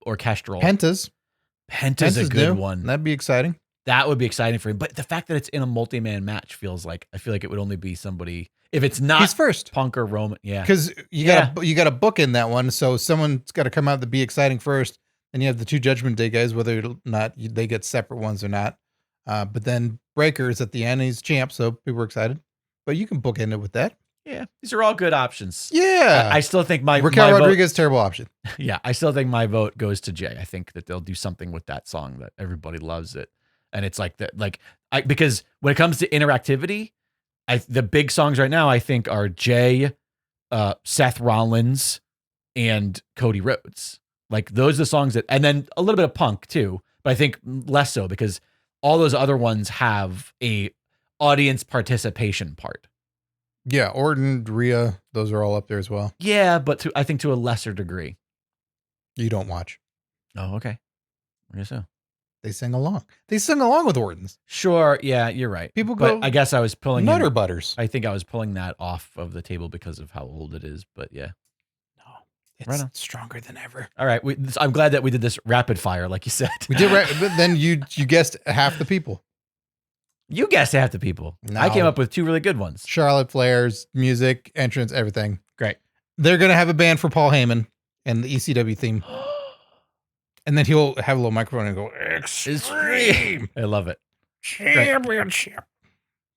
orchestral. Penta's a good one. That'd be exciting. That would be exciting for him. But the fact that it's in a multi-man match I feel like it would only be somebody, if it's not he's first, Punk or Roman. Yeah. Because you got a book in that one. So someone's got to come out to be exciting first. And you have the two Judgment Day guys, whether or not they get separate ones or not. But then Breaker is at the end. He's champ. So people are excited, but you can bookend it with that. Yeah. These are all good options. Yeah. I still think Raquel Rodriguez, terrible option. Yeah. I still think my vote goes to Jay. I think that they'll do something with that song that everybody loves it. And it's like that, because when it comes to interactivity, the big songs right now, I think are Jay, Seth Rollins, and Cody Rhodes. Like those are the songs and then a little bit of Punk too, but I think less so because all those other ones have a audience participation part. Yeah. Orton, Rhea, those are all up there as well. Yeah. But I think to a lesser degree. You don't watch. Oh, okay. I guess so. They sing along. They sing along with Orton's. Sure. Yeah, you're right. People go. But I guess I was pulling Nutter Butters. I think I was pulling that off of the table because of how old it is. But yeah. No, it's stronger than ever. All right. I'm glad that we did this rapid fire, like you said. We did, but then you guessed half the people. You guessed half the people. No. I came up with two really good ones. Charlotte Flair's music, entrance, everything. Great. They're gonna have a band for Paul Heyman and the ECW theme. And then he'll have a little microphone and go, Extreme. I love it. Championship.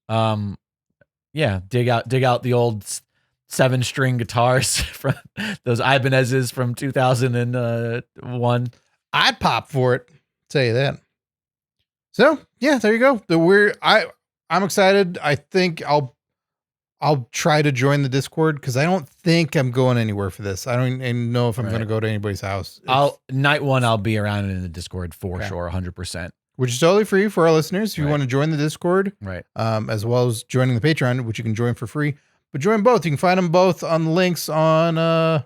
Yeah, dig out the old 7-string guitars from those Ibanez's from 2001. I'd pop for it. Tell you that. So yeah, there you go. I'm excited. I think I'll try to join the Discord because I don't think I'm going anywhere for this. I don't even know if I'm going to go to anybody's house. Night one, I'll be around in the Discord for sure, 100%. Which is totally free for our listeners. If you want to join the Discord, right, as well as joining the Patreon, which you can join for free. But join both. You can find them both on the links on, I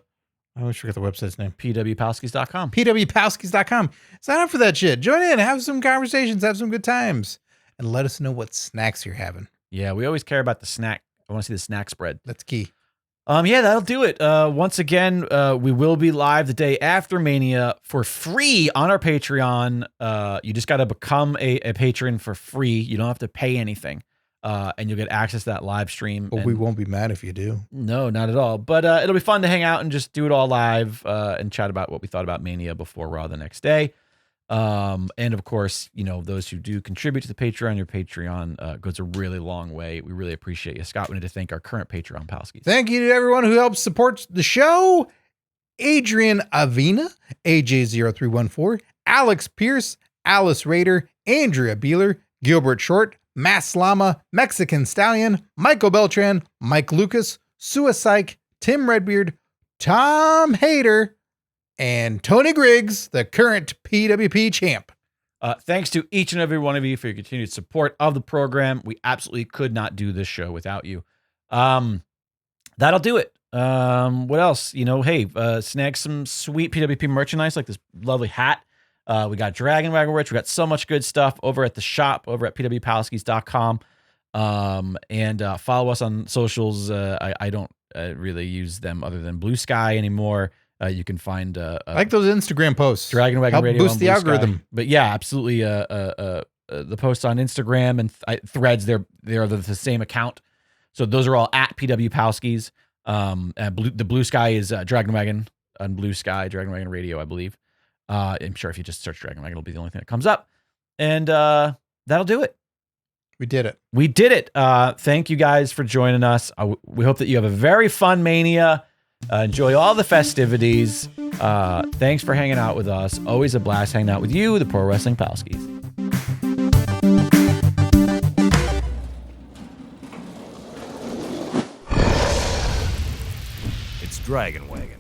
always forget the website's name. pwpalskis.com. pwpalskis.com. Sign up for that shit. Join in, have some conversations, have some good times, and let us know what snacks you're having. Yeah, we always care about the snack. I want to see the snack spread. That's key. Yeah, that'll do it. Once again, we will be live the day after Mania for free on our Patreon. You just got to become a patron for free. You don't have to pay anything. And you'll get access to that live stream. But we won't be mad if you do. No, not at all. But it'll be fun to hang out and just do it all live and chat about what we thought about Mania before Raw the next day. And of course, those who do contribute to the Patreon, your Patreon goes a really long way. We really appreciate you. Scott, we need to thank our current Patreon Palskis. Thank you to everyone who helps support the show. Adrian Avina, AJ0314, Alex Pierce, Alice Rader, Andrea Beeler, Gilbert Short, Mass Lama, Mexican Stallion, Michael Beltran, Mike Lucas, Suicide, Tim Redbeard, Tom Hader, and Tony Griggs, the current PWP champ. Thanks to each and every one of you for your continued support of the program. We absolutely could not do this show without you. That'll do it. What else? Snag some sweet PWP merchandise like this lovely hat. We got Dragon Wagon Radio. We got so much good stuff over at the shop over at pwpalskis.com. And follow us on socials. I don't really use them other than Blue Sky anymore. You can find I like those Instagram posts. Dragon Wagon Help Radio boost on the Blue algorithm. Sky. But yeah, absolutely. The posts on Instagram and Threads, they're the same account. So those are all at PW Palskis. The Blue Sky is Dragon Wagon on Blue Sky, Dragon Wagon Radio, I believe. I'm sure if you just search Dragon Wagon, it'll be the only thing that comes up. And that'll do it. We did it. We did it. Thank you guys for joining us. We hope that you have a very fun Mania. Enjoy all the festivities. Thanks for hanging out with us. Always a blast hanging out with you, the Pro Wrestling Palskis. It's Dragon Wagon.